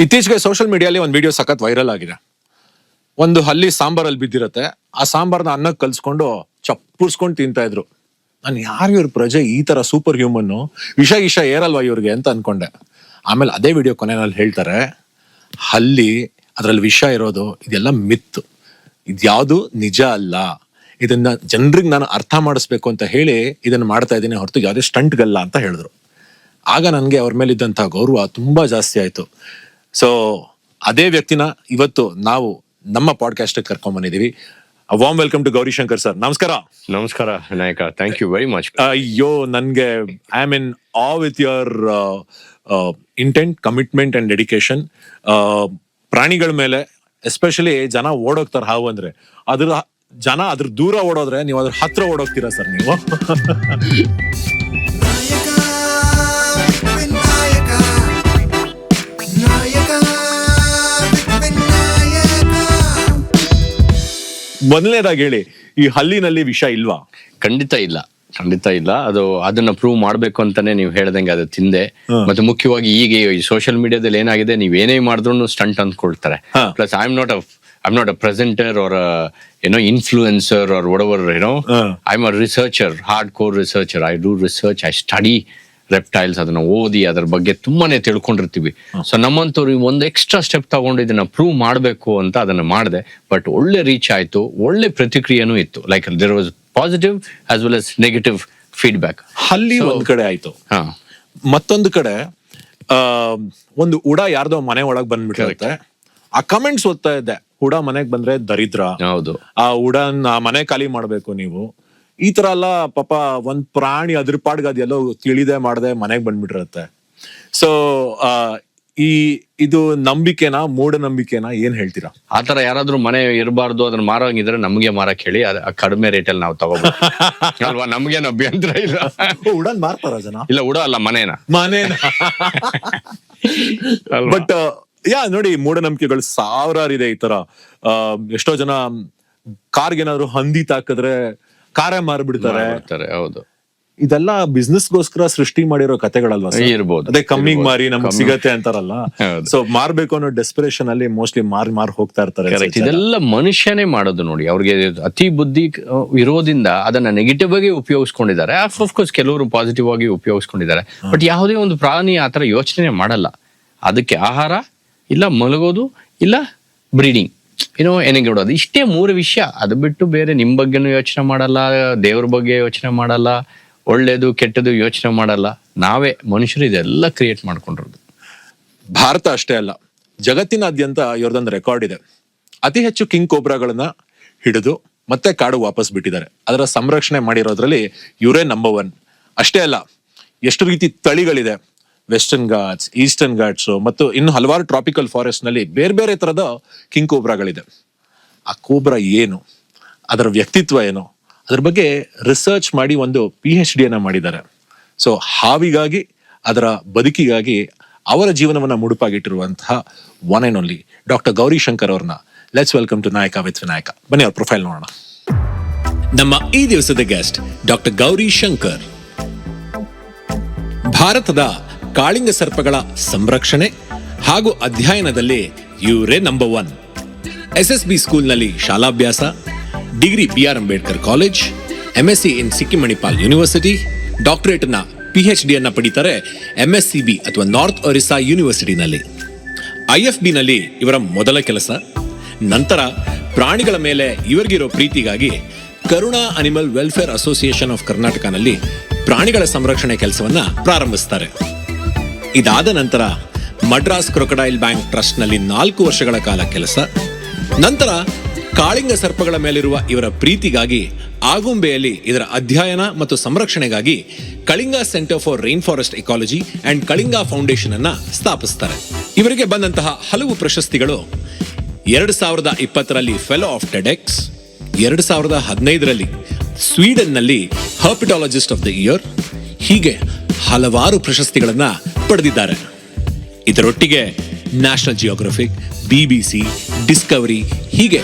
ಇತ್ತೀಚೆಗೆ ಸೋಷಿಯಲ್ ಮೀಡಿಯಾಲಿ ಒಂದು ವಿಡಿಯೋ ಸಖತ್ ವೈರಲ್ ಆಗಿದೆ. ಒಂದು ಹಲ್ಲಿ ಸಾಂಬಾರಲ್ಲಿ ಬಿದ್ದಿರತ್ತೆ, ಆ ಸಾಂಬಾರ್ನ ಅನ್ನಕ್ಕೆ ಕಲ್ಸ್ಕೊಂಡು ಚಪ್ಪುರ್ಸ್ಕೊಂಡು ತಿಂತಾ ಇದ್ರು. ನಾನು ಯಾರು ಇವ್ರ ಪ್ರಜೆ ಈ ತರ ಸೂಪರ್ ಹ್ಯೂಮನ್ನು, ವಿಷ ಏರಲ್ವಾ ಇವ್ರಿಗೆ ಅಂತ ಅನ್ಕೊಂಡೆ. ಆಮೇಲೆ ಅದೇ ವಿಡಿಯೋ ಕೊನೆಯಲ್ಲಿ ಹೇಳ್ತಾರೆ, ಹಲ್ಲಿ ಅದ್ರಲ್ಲಿ ವಿಷ ಇರೋದು ಇದೆಲ್ಲ ಮಿತ್, ಇದ್ಯಾವುದು ನಿಜ ಅಲ್ಲ, ಇದನ್ನ ಜನರಿಗೆ ನಾನು ಅರ್ಥ ಮಾಡಿಸ್ಬೇಕು ಅಂತ ಹೇಳಿ ಇದನ್ನ ಮಾಡ್ತಾ ಇದ್ದೀನಿ ಹೊರತು ಯಾವುದೇ ಸ್ಟಂಟ್ಗಲ್ಲ ಅಂತ ಹೇಳಿದ್ರು. ಆಗ ನನಗೆ ಅವ್ರ ಮೇಲೆ ಇದ್ದಂತಹ ಗೌರವ ತುಂಬಾ ಜಾಸ್ತಿ ಆಯ್ತು. ಸೊ ಅದೇ ವ್ಯಕ್ತಿನ ಇವತ್ತು ನಾವು ನಮ್ಮ ಪಾಡ್ಕಾಸ್ಟ್ ಕರ್ಕೊಂಡ್ ಬಂದಿದೀವಿ. Warm welcome to Gaurishankar sir. ನಮಸ್ಕಾರ. ನಮಸ್ಕಾರ Vinayaka, thank you very much. ಅಯ್ಯೋ, ನನ್ಗೆ I am in awe with your intent, commitment and dedication. ಪ್ರಾಣಿಗಳ ಮೇಲೆ ಎಸ್ಪೆಷಲಿ ಜನ ಓಡೋಗ್ತಾರೆ, ಹಾವು ಅಂದ್ರೆ ಅದ್ರ ದೂರ ಓಡೋದ್ರೆ ನೀವು ಅದ್ರ ಹತ್ರ ಓಡೋಗ್ತೀರಾ ಸರ್ ನೀವು. ಮೊದಲನೇದಾಗಿ ಹೇಳಿ, ಈ ಹಲ್ಲಿನಲ್ಲಿ ವಿಷ ಇಲ್ವಾ? ಖಂಡಿತ ಇಲ್ಲ. ಅದನ್ನ ಪ್ರೂವ್ ಮಾಡ್ಬೇಕು ಅಂತಾನೆ ನೀವು ಹೇಳ್ದಂಗೆ ಅದು ತಿಂದೆ. ಮತ್ತೆ ಮುಖ್ಯವಾಗಿ ಈಗ ಈ ಸೋಷಿಯಲ್ ಮೀಡಿಯಾದಲ್ಲಿ ಏನಾಗಿದೆ, ನೀವ್ ಏನೇ ಮಾಡಿದ್ರು ಸ್ಟಂಟ್ ಅಂದ್ಕೊಳ್ತಾರೆ. Plus I am not a presenter or influencer or whatever, I'm a researcher, hardcore researcher. I do research, I study reptiles, ಅದನ್ನ ಓದಿ ಅದ್ರ ಬಗ್ಗೆ ತುಂಬಾನೇ ತಿಳ್ಕೊಂಡಿರ್ತೀವಿ. ಸೊ ನಮ್ಮಂತವ್ರು ಒಂದು ಎಕ್ಸ್ಟ್ರಾ ಸ್ಟೆಪ್ ತಗೊಂಡು ಇದನ್ನ ಪ್ರೂವ್ ಮಾಡಬೇಕು ಅಂತ ಅದನ್ನ ಮಾಡಿದೆ. ಬಟ್ ಒಳ್ಳೆ ರೀಚ್ ಆಯ್ತು, ಒಳ್ಳೆ ಪ್ರತಿಕ್ರಿಯೆನೂ ಇತ್ತು. Like there was positive as well as negative feedback. ಹಲ್ಲಿ ಒಂದ್ ಕಡೆ ಆಯ್ತು, ಮತ್ತೊಂದು ಕಡೆ ಒಂದು ಉಡ ಯಾರ್ದೋ ಮನೆ ಒಳಗ್ ಬಂದ್ಬಿಟ್ಟಿರುತ್ತೆ. ಆ ಕಮೆಂಟ್ಸ್ ಓದ್ತಾ ಇದ್ದೆ, ಉಡ ಮನೆಗ್ ಬಂದ್ರೆ ದರಿದ್ರ, ಹೌದು, ಆ ಉಡನ್ ಮನೆ ಖಾಲಿ ಮಾಡ್ಬೇಕು ನೀವು, ಈ ತರ ಎಲ್ಲ. ಪಾಪ ಒಂದ್ ಪ್ರಾಣಿ ಅದ್ರ ಪಾಡ್ಗ ಅದೆಲ್ಲೋ ತಿಳಿದೆ ಮಾಡದೆ ಮನೆಗ್ ಬಂದ್ಬಿಟ್ಟಿರತ್ತೆ. ಸೊ ಇದು ನಂಬಿಕೆನಾ, ಮೂಢನಂಬಿಕೆನಾ, ಏನ್ ಹೇಳ್ತೀರಾ? ಆತರ ಯಾರಾದ್ರೂ ಮನೆ ಇರಬಾರ್ದು, ಅದನ್ನ ಮಾರೋಂಗಿದ್ರೆ ನಮ್ಗೆ ಮಾರಕ್ ಹೇಳಿ, ಕಡಿಮೆ ರೇಟಲ್ಲಿ ನಾವು ತಗೋಬಹುದು ಅಲ್ವಾ? ನಮ್ಗೇನು ಅಭ್ಯಂತರ ಇಲ್ಲ. ಉಡನ್ ಮಾರ್ತಾರ ಜನ? ಇಲ್ಲ, ಉಡ ಅಲ್ಲ, ಮನೇನ ಬಟ್ ನೋಡಿ, ಮೂಢನಂಬಿಕೆಗಳು ಸಾವಿರಾರು ಇದೆ ಈ ತರ. ಎಷ್ಟೋ ಜನ ಕಾರ್ಗೇನಾದ್ರು ಹಂದಿ ತಾಕಿದ್ರೆ ಕಾರೇ ಮಾರ್ಬಿಡ್ತಾರೆ. ಹೌದು, ಇದೆಲ್ಲ ಬಿಸ್ನೆಸ್ಗೋಸ್ಕರ ಸೃಷ್ಟಿ ಮಾಡಿರೋ ಕಥೆಗಳಲ್ವಾ? ಇರ್ಬೋದು. ಅದೇ ಕಮ್ಮಿಗ್ ಮಾರಿ ನಮ್ಗೆ ಸಿಗತ್ತೆ ಅಂತಾರಲ್ಲ. ಸೊ ಮಾರ್ಬೇಕು ಅನ್ನೋ ಡೆಸ್ಪಿರೇಷನ್ ಅಲ್ಲಿ ಮೋಸ್ಟ್ಲಿ ಮಾರಿ ಹೋಗ್ತಾ ಇರ್ತಾರೆ. ಇದೆಲ್ಲ ಮನುಷ್ಯನೇ ಮಾಡೋದು ನೋಡಿ. ಅವ್ರಿಗೆ ಅತಿ ಬುದ್ಧಿ ಇರೋದ್ರಿಂದ ಅದನ್ನ ನೆಗೆಟಿವ್ ಆಗಿ ಉಪಯೋಗಿಸ್ಕೊಂಡಿದ್ದಾರೆ. ಅಫ್ಕೋರ್ಸ್ ಕೆಲವರು ಪಾಸಿಟಿವ್ ಆಗಿ ಉಪಯೋಗಿಸ್ಕೊಂಡಿದ್ದಾರೆ. ಬಟ್ ಯಾವುದೇ ಒಂದು ಪ್ರಾಣಿ ಆತರ ಯೋಚನೆ ಮಾಡಲ್ಲ. ಅದಕ್ಕೆ ಆಹಾರ ಇಲ್ಲ, ಮಲಗೋದು ಇಲ್ಲ, ಬ್ರೀಡಿಂಗ್, ಏನಿಗೆ ಇಷ್ಟೇ 3 ವಿಷಯ. ಅದು ಬಿಟ್ಟು ಬೇರೆ ನಿಮ್ ಬಗ್ಗೆನೂ ಯೋಚನೆ ಮಾಡಲ್ಲ, ದೇವ್ರ ಬಗ್ಗೆ ಯೋಚನೆ ಮಾಡಲ್ಲ, ಒಳ್ಳೇದು ಕೆಟ್ಟದು ಯೋಚನೆ ಮಾಡಲ್ಲ. ನಾವೇ ಮನುಷ್ಯರು ಇದೆಲ್ಲ ಕ್ರಿಯೇಟ್ ಮಾಡ್ಕೊಂಡಿರೋದು. ಭಾರತ ಅಷ್ಟೇ ಅಲ್ಲ, ಜಗತ್ತಿನಾದ್ಯಂತ ಇವ್ರದೊಂದು ರೆಕಾರ್ಡ್ ಇದೆ. ಅತಿ ಹೆಚ್ಚು ಕಿಂಗ್ ಕೋಬ್ರಾಗಳನ್ನ ಹಿಡಿದು ಮತ್ತೆ ಕಾಡು ವಾಪಸ್ ಬಿಟ್ಟಿದ್ದಾರೆ. ಅದರ ಸಂರಕ್ಷಣೆ ಮಾಡಿರೋದ್ರಲ್ಲಿ ಇವರೇ ನಂಬರ್ 1. ಅಷ್ಟೇ ಅಲ್ಲ, ಎಷ್ಟು ರೀತಿ ತಳಿಗಳಿದೆ. ವೆಸ್ಟರ್ನ್ ಘಾಟ್ಸ್, ಈಸ್ಟರ್ನ್ ಘಾಟ್ಸ್ ಮತ್ತು ಇನ್ನು ಹಲವಾರು ಟ್ರಾಪಿಕಲ್ ಫಾರೆಸ್ಟ್ ನಲ್ಲಿ ಬೇರೆ ಬೇರೆ ತರದ ಕಿಂಗ್ ಕೋಬ್ರಾಗಳಿದೆ. ಆ ಕೋಬ್ರಾ ಏನು, ಅದರ ವ್ಯಕ್ತಿತ್ವ ಏನು, ಅದ್ರ ಬಗ್ಗೆ ರಿಸರ್ಚ್ ಮಾಡಿ ಒಂದು PhD ಮಾಡಿದ್ದಾರೆ. ಸೊ ಹಾವಿಗಾಗಿ, ಅದರ ಬದುಕಿಗಾಗಿ ಅವರ ಜೀವನವನ್ನ ಮುಡುಪಾಗಿಟ್ಟಿರುವಂತಹ one and only doctor Gowrishankar ಅವ್ರನ್ನ let's welcome to Nayaka with Vinayaka. ಬನ್ನಿ ಅವ್ರ ಪ್ರೊಫೈಲ್ ನೋಡೋಣ. ನಮ್ಮ ಈ ದಿವಸದ ಗೆಸ್ಟ್ ಡಾಕ್ಟರ್ ಗೌರಿಶಂಕರ್. ಭಾರತದ ಕಾಳಿಂಗ ಸರ್ಪಗಳ ಸಂರಕ್ಷಣೆ ಹಾಗೂ ಅಧ್ಯಯನದಲ್ಲಿ ಇವರೇ ನಂಬರ್ 1. SSB ಸ್ಕೂಲ್ನಲ್ಲಿ ಶಾಲಾಭ್ಯಾಸ, degree BR Ambedkar college, MSc in Sikkim Manipal university, doctorate ನ PhD ಪಡಿತಾರೆ MSCB ಅಥವಾ ನಾರ್ತ್ ಒರಿಸ್ಸಾ ಯೂನಿವರ್ಸಿಟಿನಲ್ಲಿ. IFB ನಲ್ಲಿ ಇವರ ಮೊದಲ ಕೆಲಸ. ನಂತರ ಪ್ರಾಣಿಗಳ ಮೇಲೆ ಇವರಿಗಿರೋ ಪ್ರೀತಿಗಾಗಿ ಕರುಣಾ ಅನಿಮಲ್ ವೆಲ್ಫೇರ್ ಅಸೋಸಿಯೇಷನ್ ಆಫ್ ಕರ್ನಾಟಕನಲ್ಲಿ ಪ್ರಾಣಿಗಳ ಸಂರಕ್ಷಣೆ ಕೆಲಸವನ್ನ ಪ್ರಾರಂಭಿಸ್ತಾರೆ. ಇದಾದ ನಂತರ ಮಡ್ರಾಸ್ ಕ್ರೊಕೊಡೈಲ್ ಬ್ಯಾಂಕ್ ಟ್ರಸ್ಟ್ ನಲ್ಲಿ 4 ವರ್ಷಗಳ ಕಾಲ ಕೆಲಸ. ನಂತರ ಕಾಳಿಂಗ ಸರ್ಪಗಳ ಮೇಲಿರುವ ಇವರ ಪ್ರೀತಿಗಾಗಿ ಆಗುಂಬೆಯಲ್ಲಿ ಇದರ ಅಧ್ಯಯನ ಮತ್ತು ಸಂರಕ್ಷಣೆಗಾಗಿ Kalinga centre for rain forest ecology and Kalinga foundation ಅನ್ನ ಸ್ಥಾಪಿಸ್ತಾರೆ. ಇವರಿಗೆ ಬಂದಂತಹ ಹಲವು ಪ್ರಶಸ್ತಿಗಳು: 2020ರಲ್ಲಿ ಫೆಲೋ ಆಫ್ ಟೆಡೆಕ್ಸ್, 2015ರಲ್ಲಿ ಸ್ವೀಡನ್ ನಲ್ಲಿ ಹರ್ಪಿಟಾಲಜಿಸ್ಟ್ ಆಫ್ ದ ಇಯರ್, ಹೀಗೆ ಹಲವಾರು ಪ್ರಶಸ್ತಿಗಳನ್ನ ಪಡೆದಿದ್ದಾರೆ. ಇದರೊಟ್ಟಿಗೆ ನ್ಯಾಷನಲ್ ಜಿಯೋಗ್ರಫಿಕ್, BBC, ಡಿಸ್ಕವರಿ, ಹೀಗೆ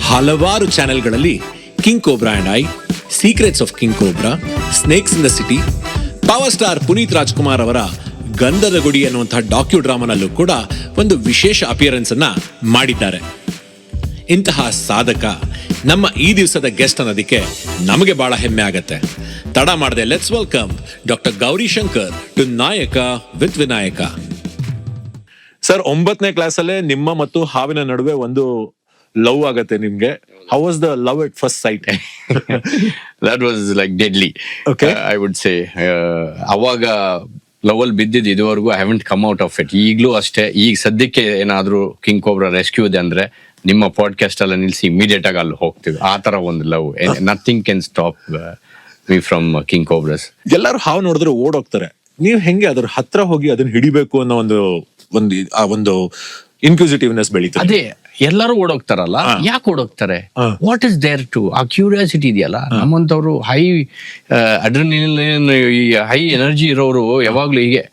ಹಲವಾರು ಚಾನೆಲ್ಗಳಲ್ಲಿ king cobra and I, secrets of king cobra, snakes in the city, power star Puneeth Rajkumar ಅವರ ಗಂಧದ ಗುಡಿ ಅನ್ನುವಂತಹ ಡಾಕ್ಯು ಡ್ರಾಮಾನಲ್ಲೂ ಕೂಡ ಒಂದು ವಿಶೇಷ ಅಪಿಯರೆನ್ಸ್ ಅನ್ನ ಮಾಡಿದ್ದಾರೆ. ಇಂತಹ ಸಾಧಕ ನಮ್ಮ ಈ ದಿವಸದ ಗೆಸ್ಟ್ ಅನ್ನೋದಕ್ಕೆ ನಮಗೆ ಬಹಳ ಹೆಮ್ಮೆ ಆಗತ್ತೆ. ತಡ ಮಾಡದೆ let's welcome doctor Gauri Shankar to Nayaka with Vinayaka. Sir, 9ನೇ ಕ್ಲಾಸಲ್ಲೇ ನಿಮ್ಮ ಮತ್ತು ಹಾವಿನ ನಡುವೆ ಒಂದು ಲವ್ ಆಗತ್ತೆ ನಿಮ್ಗೆ. How was the love at first sight? That was like deadly, I would say. ಅವಾಗ ಲವ್ ಅಲ್ಲಿ ಬಿದ್ದಿದ್ದು ಇದುವರೆಗೂ I haven't come out of it. ಈಗಲೂ ಅಷ್ಟೇ. ಈಗ ಸದ್ಯಕ್ಕೆ ಏನಾದ್ರೂ ಕಿಂಗ್ ಕೋಬ್ರಾ ರೆಸ್ಕ್ಯೂ ಇದೆ ಅಂದ್ರೆ ನಿಮ್ಮ ಪಾಡ್ಕಾಸ್ಟ್ ಎಲ್ಲ ನಿಲ್ಸಿ ಇಮಿಡಿಯೇಟ್ ಆಗಿ ಅಲ್ಲಿ ಹೋಗ್ತೀವಿ. ಆ ತರ ಒಂದು love, nothing can stop me from king cobras. ಎಲ್ಲರೂ ಹಾವು ನೋಡಿದ್ರೆ ಓಡೋಗ್ತಾರೆ. ನೀವ್ ಹೆಂಗೆ ಅದ್ರ ಹತ್ರ ಹೋಗಿ ಅದನ್ನ ಹಿಡಿಬೇಕು ಅನ್ನೋ ಒಂದು ಇನ್ಕ್ವಿಸಿಟಿವ್ನೆಸ್ ಬೆಳೀತದೆ? ಅದೇ, ಎಲ್ಲರೂ ಓಡೋಗ್ತಾರಲ್ಲ, ಯಾಕೆ ಓಡೋಗ್ತಾರೆ? What is there to? ಆ ಕ್ಯೂರಿಯಾಸಿಟಿ ಇದೆಯಲ್ಲ. ನಮ್ಮಂತವ್ರು ಹೈ ಅಡ್ರಿನಲಿನ್, ಹೈ ಎನರ್ಜಿ ಇರೋರು ಯಾವಾಗ್ಲೂ ಹೀಗೆ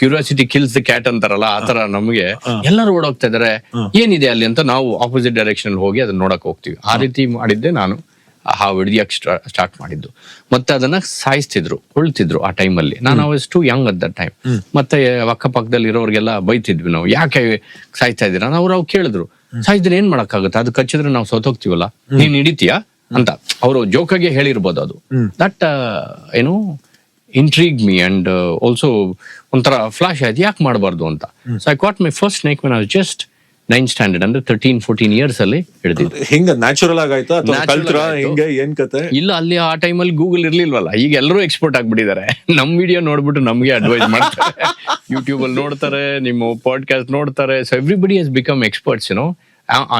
ಕ್ಯೂರಿಯಾಸಿಟಿ ಕಿಲ್ಸ್ ದ ಕ್ಯಾಟ್ ಅಂತಾರಲ್ಲ, ಆ ತರ ನಮಗೆ ಎಲ್ಲರೂ ಓಡೋಗ್ತಾ ಇದಾರೆ, ಏನಿದೆ ಅಲ್ಲಿ ಅಂತ ನಾವು ಆಪೋಸಿಟ್ ಡೈರೆಕ್ಷನ್ ಅಲ್ಲಿ ಹೋಗಿ ಅದನ್ನ ನೋಡಕ್ ಹೋಗ್ತೀವಿ. ಆ ರೀತಿ ಮಾಡಿದ್ದೆ ನಾನು ಹಾವು ಹಿಡಿಯಕ್ಕೆ ಸ್ಟಾರ್ಟ್ ಮಾಡಿದ್ದು. ಮತ್ತೆ ಅದನ್ನ ಸಾಯಿಸ್ತಿದ್ರು, ಹೊಳ್ತಿದ್ರು ಆ ಟೈಮಲ್ಲಿ. ನಾನು ಅಷ್ಟು ಯಂಗ್ ಅಟ್ ದಟ್ ಟೈಮ್. ಮತ್ತೆ ಅಕ್ಕಪಕ್ಕದಲ್ಲಿ ಇರೋರಿಗೆಲ್ಲ ಬೈತಿದ್ವಿ ನಾವು, ಯಾಕೆ ಸಾಯ್ತಾ ಇದ್ದೀರಾ? ಅವ್ರು ಕೇಳಿದ್ರು, ಸಾಯಿಸಿದ್ರೆ ಏನ್ ಮಾಡಕ್ಕಾಗುತ್ತೆ? ಅದು ಕಚ್ಚಿದ್ರೆ ನಾವು ಸೋತೋಗ್ತೀವಲ್ಲ, ನೀನ್ ಹಿಡಿತೀಯಾ ಅಂತ ಅವರು ಜೋಕಾಗೆ ಹೇಳಿರ್ಬೋದು. ಅದು ದಟ್ ಏನು ಇಂಟ್ರೀಗ್ ಮೀ ಅಂಡ್ ಆಲ್ಸೋ ಒಂಥರ ಫ್ಲಾಶ್ ಆಯ್ತು, ಯಾಕೆ ಮಾಡಬಾರ್ದು ಅಂತ. So I caught my first snake when I was just 9th standard, ಅಂದ್ರೆ 13-14 years ಅಲ್ಲಿ ಹಿಡಿದಿದ್ದು. ಹಿಂಗ ನ್ಯಾಚುರಲ್ ಆಗಾಯ್ತಾ? ಏನ್ ಕತೆ? ಇಲ್ಲ, ಅಲ್ಲಿ ಆ ಟೈಮಲ್ಲಿ ಗೂಗಲ್ ಇರ್ಲಿಲ್ವಲ್ಲ. ಈಗ ಎಲ್ಲರೂ ಎಕ್ಸ್ಪರ್ಟ್ ಆಗ್ಬಿಟ್ಟಿದ್ದಾರೆ. ನಮ್ ವಿಡಿಯೋ ನೋಡ್ಬಿಟ್ಟು ನಮ್ಗೆ ಅಡ್ವೈಸ್ ಮಾಡ್ತಾರೆ, ಯೂಟ್ಯೂಬ್ ಅಲ್ಲಿ ನೋಡ್ತಾರೆ, ನಿಮ್ಮ ಪಾಡ್ಕಾಸ್ಟ್ ನೋಡ್ತಾರೆ. So everybody has become experts.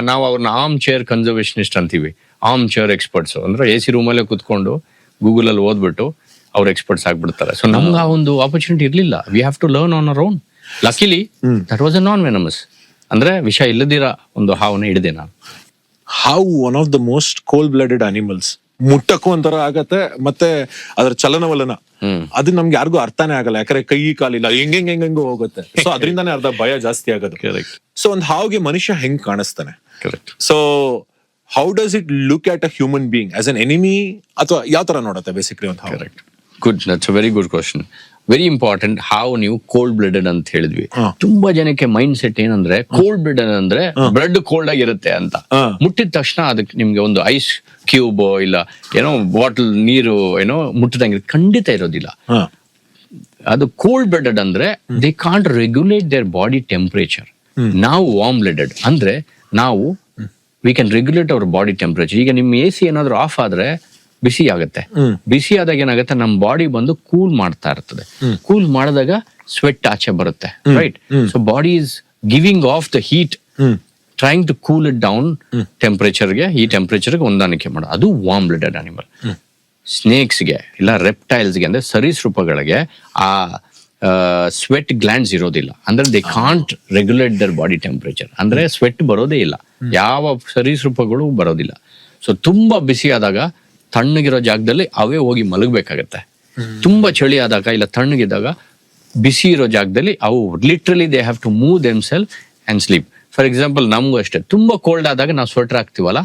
ನಾವು ಅವ್ರನ್ನ ಆರ್ಮ್ ಚೇರ್ ಕನ್ಸರ್ವೇಷನಿಸ್ಟ್ ಅಂತೀವಿ. ಆರ್ಮ್ ಚೇರ್ ಎಕ್ಸ್ಪರ್ಟ್ಸ್ ಅಂದ್ರೆ AC ರೂಮಲ್ಲೇ ಕುತ್ಕೊಂಡು ಗೂಗಲ್ ಅಲ್ಲಿ ಓದ್ಬಿಟ್ಟು ಅವ್ರು ಎಕ್ಸ್ಪರ್ಟ್ಸ್ ಆಗ್ಬಿಡ್ತಾರೆ. ಸೊ ನಮ್ಗೆ ಆ ಒಂದು ಆಪರ್ಚುನಿಟಿ ಇರ್ಲಿಲ್ಲ. We have to learn on our own. Luckily that was a non venomous, ಅಂದ್ರೆ ವಿಷ ಇಲ್ಲದಿರ ಒಂದು ಹಾವನ್ನ ಹಿಡಿದೆ ನಾನು. ಹಾವು one of the most cold blooded animals. ಮುಟ್ಟಕ್ಕೂ ಒಂಥರ ಆಗತ್ತೆ, ಮತ್ತೆ ಅದರ ಚಲನವಲನ ಅದು ನಮ್ಗೆ ಯಾರಿಗೂ ಅರ್ಥನೇ ಆಗಲ್ಲ. ಯಾಕಂದ್ರೆ ಕೈ ಕಾಲಿಲ್ಲ, ಹೆಂಗೆಂಗೋ ಹೋಗುತ್ತೆ. ಸೊ ಅದರಿಂದಾನೇ ಅರ್ಧ ಭಯ ಜಾಸ್ತಿ ಆಗೋದು. ಸೊ ಒಂದ್ ಹಾವಿಗೆ ಮನುಷ್ಯ ಹೆಂಗ್ ಕಾಣಿಸ್ತಾನೆ? So how does it look at a human being as an enemy, ಅಥವಾ ಯಾವ ತರ ನೋಡುತ್ತೆ ಬೇಸಿಕಲಿ ಒಂದು ಹಾವು? Good, that's a very good question. Very important. ಹಾವು ನೀವು ಕೋಲ್ಡ್ ಬ್ಲಡೆಡ್ ಅಂತ ಹೇಳಿದ್ವಿ. ತುಂಬಾ ಜನಕ್ಕೆ ಮೈಂಡ್ ಸೆಟ್ ಏನಂದ್ರೆ ಕೋಲ್ಡ್ ಬ್ಲಡೆಡ್ ಅಂದ್ರೆ ಬ್ಲಡ್ ಕೋಲ್ಡ್ ಆಗಿರುತ್ತೆ ಅಂತ. ಮುಟ್ಟಿದ ತಕ್ಷಣ ಅದಕ್ಕೆ ನಿಮ್ಗೆ ಒಂದು ಐಸ್ ಕ್ಯೂಬ್ ಇಲ್ಲ ಏನೋ ಬಾಟಲ್ ನೀರು ಏನೋ ಮುಟ್ಟಿದಂಗೆ ಖಂಡಿತ ಇರೋದಿಲ್ಲ. ಅದು ಕೋಲ್ಡ್ ಬ್ಲಡೆಡ್ ಅಂದ್ರೆ they can't regulate their body temperature. ನಾವು ವಾರ್ಮ್ ಬ್ಲಡೆಡ್ ಅಂದ್ರೆ ನಾವು we can regulate our body temperature. ಈಗ ನಿಮ್ಮ AC ಏನಾದ್ರು ಆಫ್ ಆದ್ರೆ ಬಿಸಿ ಆಗುತ್ತೆ. ಬಿಸಿ ಆದಾಗ ಏನಾಗುತ್ತೆ, ನಮ್ಮ ಬಾಡಿ ಬಂದು ಕೂಲ್ ಮಾಡ್ತಾ ಇರ್ತದೆ. ಕೂಲ್ ಮಾಡಿದಾಗ ಸ್ವೆಟ್ ಆಚೆ ಬರುತ್ತೆ, right? So body is giving off the heat, trying to cool it down ಟೆಂಪರೇಚರ್ಗೆ, ಈ ಟೆಂಪರೇಚರ್ಗೆ ಹೊಂದಾಣಿಕೆ ಮಾಡೋದು. ಅದು ವಾರ್ಮ್ ಬ್ಲಡೆಡ್ ಅನಿಮಲ್. ಸ್ನೇಕ್ಸ್ಗೆ ಇಲ್ಲ ರೆಪ್ಟೈಲ್ಸ್ಗೆ ಅಂದ್ರೆ ಸರೀಸೃಪಗಳಿಗೆ ಆ ಸ್ವೆಟ್ ಗ್ಲ್ಯಾಂಡ್ಸ್ ಇರೋದಿಲ್ಲ. ಅಂದ್ರೆ they can't regulate their body temperature. ಅಂದ್ರೆ ಸ್ವೆಟ್ ಬರೋದೇ ಇಲ್ಲ, ಯಾವ ಸರೀಸೃಪಗಳು ಬರೋದಿಲ್ಲ. ಸೊ ತುಂಬಾ ಬಿಸಿ ಆದಾಗ ತಣ್ಣಗಿರೋ ಜಾಗದಲ್ಲಿ ಅವೇ ಹೋಗಿ ಮಲಗಬೇಕಾಗತ್ತೆ. ತುಂಬಾ ಚಳಿ ಆದಾಗ ಇಲ್ಲ ತಣ್ಣಗಿದ್ದಾಗ ಬಿಸಿ ಇರೋ ಜಾಗದಲ್ಲಿ ಅವು literally they have to move them self and sleep. For example ನಮಗೂ ಅಷ್ಟೇ, ತುಂಬಾ ಕೋಲ್ಡ್ ಆದಾಗ ನಾವು ಸ್ವೆಟರ್ ಹಾಕ್ತಿವಲ್ಲ,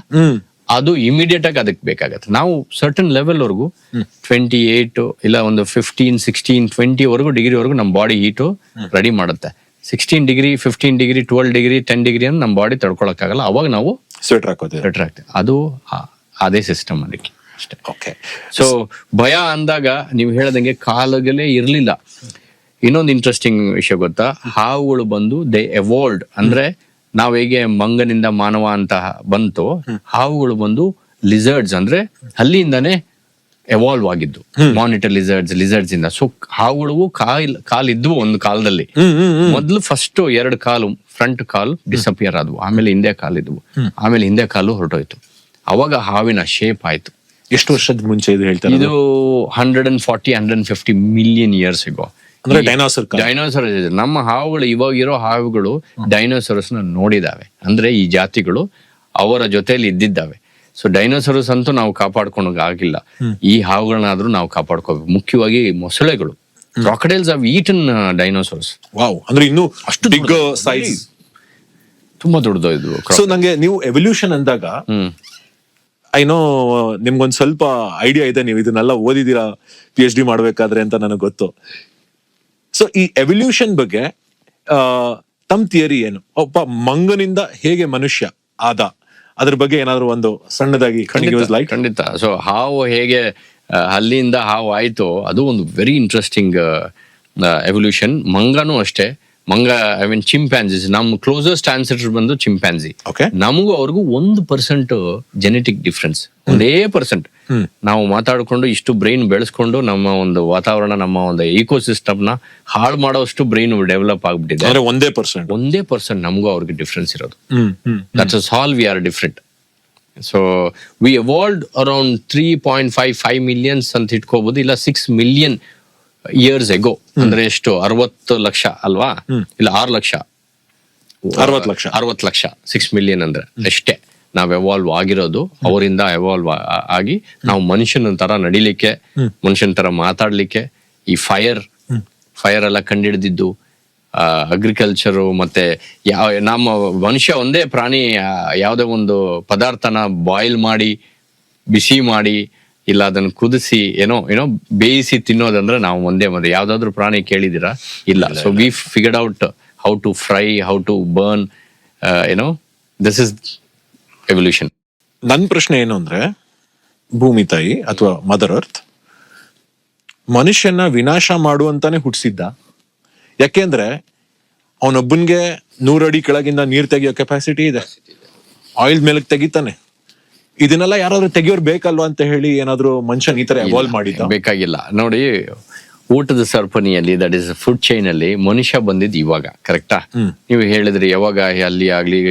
ಅದು ಇಮಿಡಿಯೇಟ್ ಆಗಿ ಅದಕ್ಕೆ ಬೇಕಾಗತ್ತೆ. ನಾವು ಸರ್ಟನ್ ಲೆವೆಲ್ ವರ್ಗು 28 ಇಲ್ಲ ಒಂದು 15, 16, 20 ಡಿಗ್ರಿವರೆಗೂ ನಮ್ಮ ಬಾಡಿ ಹೀಟು ರೆಡಿ ಮಾಡುತ್ತೆ. 16 ಡಿಗ್ರಿ, 15 ಡಿಗ್ರಿ, 12 ಡಿಗ್ರಿ, 10 ಡಿಗ್ರಿ ಅಂತ ನಮ್ಮ ಬಾಡಿ ತಡ್ಕೊಳಕ್ಕಾಗಲ್ಲ. ಅವಾಗ ನಾವು ಸ್ವೆಟರ್ ಹಾಕ್ತೀವಿ. ಅದು ಅದೇ ಸಿಸ್ಟಮ್ ಅದಕ್ಕೆ ಅಷ್ಟೇ. ಸೊ ಭಯ ಅಂದಾಗ ನೀವು ಹೇಳ್ದಂಗೆ ಕಾಲಗಲೇ ಇರ್ಲಿಲ್ಲ. ಇನ್ನೊಂದು ಇಂಟ್ರೆಸ್ಟಿಂಗ್ ವಿಷಯ ಗೊತ್ತಾ? ಹಾವುಗಳು ಬಂದು ದೇ ಎವಾಲ್ವ್ಡ್, ಅಂದ್ರೆ ನಾವ್ ಹೇಗೆ ಮಂಗನಿಂದ ಮಾನವ ಅಂತ ಬಂತು, ಹಾವುಗಳು ಬಂದು ಲಿಸರ್ಡ್ಸ್ ಅಂದ್ರೆ ಅಲ್ಲಿಂದಾನೇ ಎವಾಲ್ವ್ ಆಗಿದ್ದು. ಮಾನಿಟರ್ ಲಿಸರ್ಡ್ಸ್ ಇಂದ. ಸೊ ಹಾವುಗಳಿಗೂ ಕಾಲಿದ್ವು ಒಂದು ಕಾಲದಲ್ಲಿ. ಮೊದ್ಲು ಫಸ್ಟ್ 2 ಕಾಲು, ಫ್ರಂಟ್ ಕಾಲು ಡಿಸಪಿಯರ್ ಆದ್ವು, ಆಮೇಲೆ ಹಿಂದೆ ಕಾಲಿದ್ವು, ಆಮೇಲೆ ಹಿಂದೆ ಕಾಲು ಹೊರಟೋಯ್ತು. ಅವಾಗ ಹಾವಿನ ಶೇಪ್ ಆಯ್ತು. ಎಷ್ಟು ವರ್ಷದ ಮುಂಚೆ ಇದು ಹೇಳ್ತಾರೆ? ಇದು 140-150 ಮಿಲಿಯನ್ ಇಯರ್ಸ್ ಇಗೋ. ಅಂದ್ರೆ ಡೈನೋಸರ್. ನಮ್ಮ ಹಾವುಗಳು, ಇವಾಗ ಇರೋ ಹಾವುಗಳು ಡೈನೋಸರಸ್ ನೋಡಿದಾವೆ. ಅಂದ್ರೆ ಈ ಜಾತಿಗಳು ಅವರ ಜೊತೆಯಲ್ಲಿ ಇದ್ದಿದ್ದಾವೆ. ಸೊ ಡೈನೋಸರಸ್ ಅಂತೂ ನಾವು ಕಾಪಾಡ್ಕೊಂಡು ಆಗಿಲ್ಲ. ಈ ಹಾವುಗಳನ್ನಾದ್ರೂ ನಾವು ಕಾಪಾಡ್ಕೋಬೇಕು. ಮುಖ್ಯವಾಗಿ ಮೊಸಳೆಗಳು. ಕ್ರಾಕೊಡೈಲ್ಸ್ ಹ್ಯಾವ್ ಈಟನ್ ಡೈನೋಸರ್ಸ್. ವಾವ್, ಅಂದ್ರೆ ಇನ್ನೂ ಅಷ್ಟು ಬಿಗ್ ಸೈಜ್, ತುಂಬಾ ದೊಡ್ಡದು ಇದು. ಸೊ ನಂಗೆ ನೀವು ಎವಲ್ಯೂಷನ್ ಅಂದಾಗ ಐನೋ ನಿಮ್ಗೊಂದ್ ಸ್ವಲ್ಪ ಐಡಿಯಾ ಇದೆ, ನೀವು ಇದನ್ನೆಲ್ಲ ಓದಿದೀರಾ PhD ಮಾಡ್ಬೇಕಾದ್ರೆ ಅಂತ ನನಗೆ ಗೊತ್ತು. ಸೊ ಈ ಎವಲ್ಯೂಷನ್ ಬಗ್ಗೆ ತಮ್ಮ ಥಿಯರಿ ಏನು? ಒಬ್ಬ ಮಂಗನಿಂದ ಹೇಗೆ ಮನುಷ್ಯ ಆದ, ಅದ್ರ ಬಗ್ಗೆ ಏನಾದ್ರು ಒಂದು ಸಣ್ಣದಾಗಿ ಲೈಕ್. ಖಂಡಿತ. ಸೊ ಹಾವು ಹೇಗೆ ಅಲ್ಲಿಂದ ಹಾವು ಆಯ್ತು, ಅದು ಒಂದು ವೆರಿ ಇಂಟ್ರೆಸ್ಟಿಂಗ್ ಎವಲ್ಯೂಷನ್. ಮಂಗನೂ ಅಷ್ಟೇ. ಮಂಗ ಐ ಮೀನ್ ಚಿಂಪ್ಯಾನ್ಸಿಸ್, ನಮ್ಮ ಕ್ಲೋಸೆಸ್ಟ್ ಆನ್ಸರ್ ಬಂದು ಚಿಂಪ್ಯಾನ್ಸಿ. ನಮಗೂ ಅವ್ರಿಗೂ 1% ಜೆನೆಟಿಕ್ ಡಿಫ್ರೆನ್ಸ್, 1%. ನಾವು ಮಾತಾಡ್ಕೊಂಡು ಇಷ್ಟು ಬ್ರೈನ್ ಬೆಳೆಸ್ಕೊಂಡು ನಮ್ಮ ಒಂದು ವಾತಾವರಣ, ನಮ್ಮ ಒಂದು ಇಕೋಸಿಸ್ಟಮ್ ನ ಹಾಳು ಮಾಡೋಷ್ಟು ಬ್ರೈನ್ ಡೆವಲಪ್ ಆಗ್ಬಿಟ್ಟಿದೆ. 1% ನಮಗೂ ಅವ್ರಿಗೆ ಡಿಫ್ರೆನ್ಸ್ ಇರೋದು. That's all we are different. So we evolved around 3.55 millions ಅಂತ ಇಟ್ಕೋಬಹುದು, ಇಲ್ಲ 6 ಮಿಲಿಯನ್ ಇಯರ್ಸ್ ಎಗೋ. ಅಂದ್ರೆ ಎಷ್ಟು, 60 ಲಕ್ಷ ಅಲ್ವಾ? ಇಲ್ಲ 6 ಲಕ್ಷ, 60 ಲಕ್ಷ. 6 ಮಿಲಿಯನ್ ಅಂದ್ರೆ ಅಷ್ಟೇ ನಾವ್ ಎವಾಲ್ವ್ ಆಗಿರೋದು. ಅವರಿಂದ ಎವಾಲ್ವ್ ಆಗಿ ನಾವು ಮನುಷ್ಯನ ತರ ನಡಿಲಿಕ್ಕೆ, ಮನುಷ್ಯನ ತರ ಮಾತಾಡ್ಲಿಕ್ಕೆ, ಈ ಫೈರ್ ಎಲ್ಲ ಕಂಡಿಡಿದಿದ್ದು, ಅಗ್ರಿಕಲ್ಚರು, ಮತ್ತೆ ನಮ್ಮ ಮನುಷ್ಯ ಒಂದೇ ಪ್ರಾಣಿ ಯಾವುದೇ ಒಂದು ಪದಾರ್ಥನ ಬಾಯ್ಲ್ ಮಾಡಿ, ಬಿಸಿ ಮಾಡಿ, ಇಲ್ಲ ಅದನ್ನ ಕುದಿಸಿ ಏನೋ ಬೇಯಿಸಿ ತಿನ್ನೋದಂದ್ರೆ ನಾವು ಒಂದೇ ಯಾವ್ದಾದ್ರು ಪ್ರಾಣಿ ಕೇಳಿದಿರಾ? ಇಲ್ಲ. So we figured out how to fry, how to burn, this is evolution. ನನ್ನ ಪ್ರಶ್ನೆ ಏನು ಅಂದ್ರೆ, ಭೂಮಿ ತಾಯಿ ಅಥವಾ ಮದರ್ ಅರ್ತ್ ಮನುಷ್ಯನ ವಿನಾಶ ಮಾಡುವಂತಾನೆ ಹುಟ್ಟಿಸಿದ್ದ? ಯಾಕೆಂದ್ರೆ ಅವನೊಬ್ಬನ್ಗೆ 100 ಅಡಿ ಕೆಳಗಿಂದ ನೀರ್ ತೆಗಿಯೋ ಕೆಪಾಸಿಟಿ ಇದೆ, ಆಯಿಲ್ ಮೇಲಕ್ಕೆ ತೆಗಿತಾನೆ. ಇದನ್ನೆಲ್ಲ ಯಾರಾದ್ರೂ ತೆಗಿಯೋರು ಬೇಕಲ್ವಾ ಅಂತ ಹೇಳಿ ಏನಾದ್ರು ಮನುಷ್ಯನ್ ಈ ತರ ಎವಾಲ್ವ್ ಮಾಡಿದ್ದ? ಬೇಕಾಗಿಲ್ಲ. ನೋಡಿ, ಊಟದ ಸರಪಣಿಯಲ್ಲಿ, ದಟ್ ಇಸ್ ಫುಡ್ ಚೈನ್ ಅಲ್ಲಿ ಮನುಷ್ಯ ಬಂದಿದ್ ಇವಾಗ, ಕರೆಕ್ಟಾ? ನೀವು ಹೇಳಿದ್ರಿ ಯಾವಾಗ ಅಲ್ಲಿ ಆಗ್ಲಿ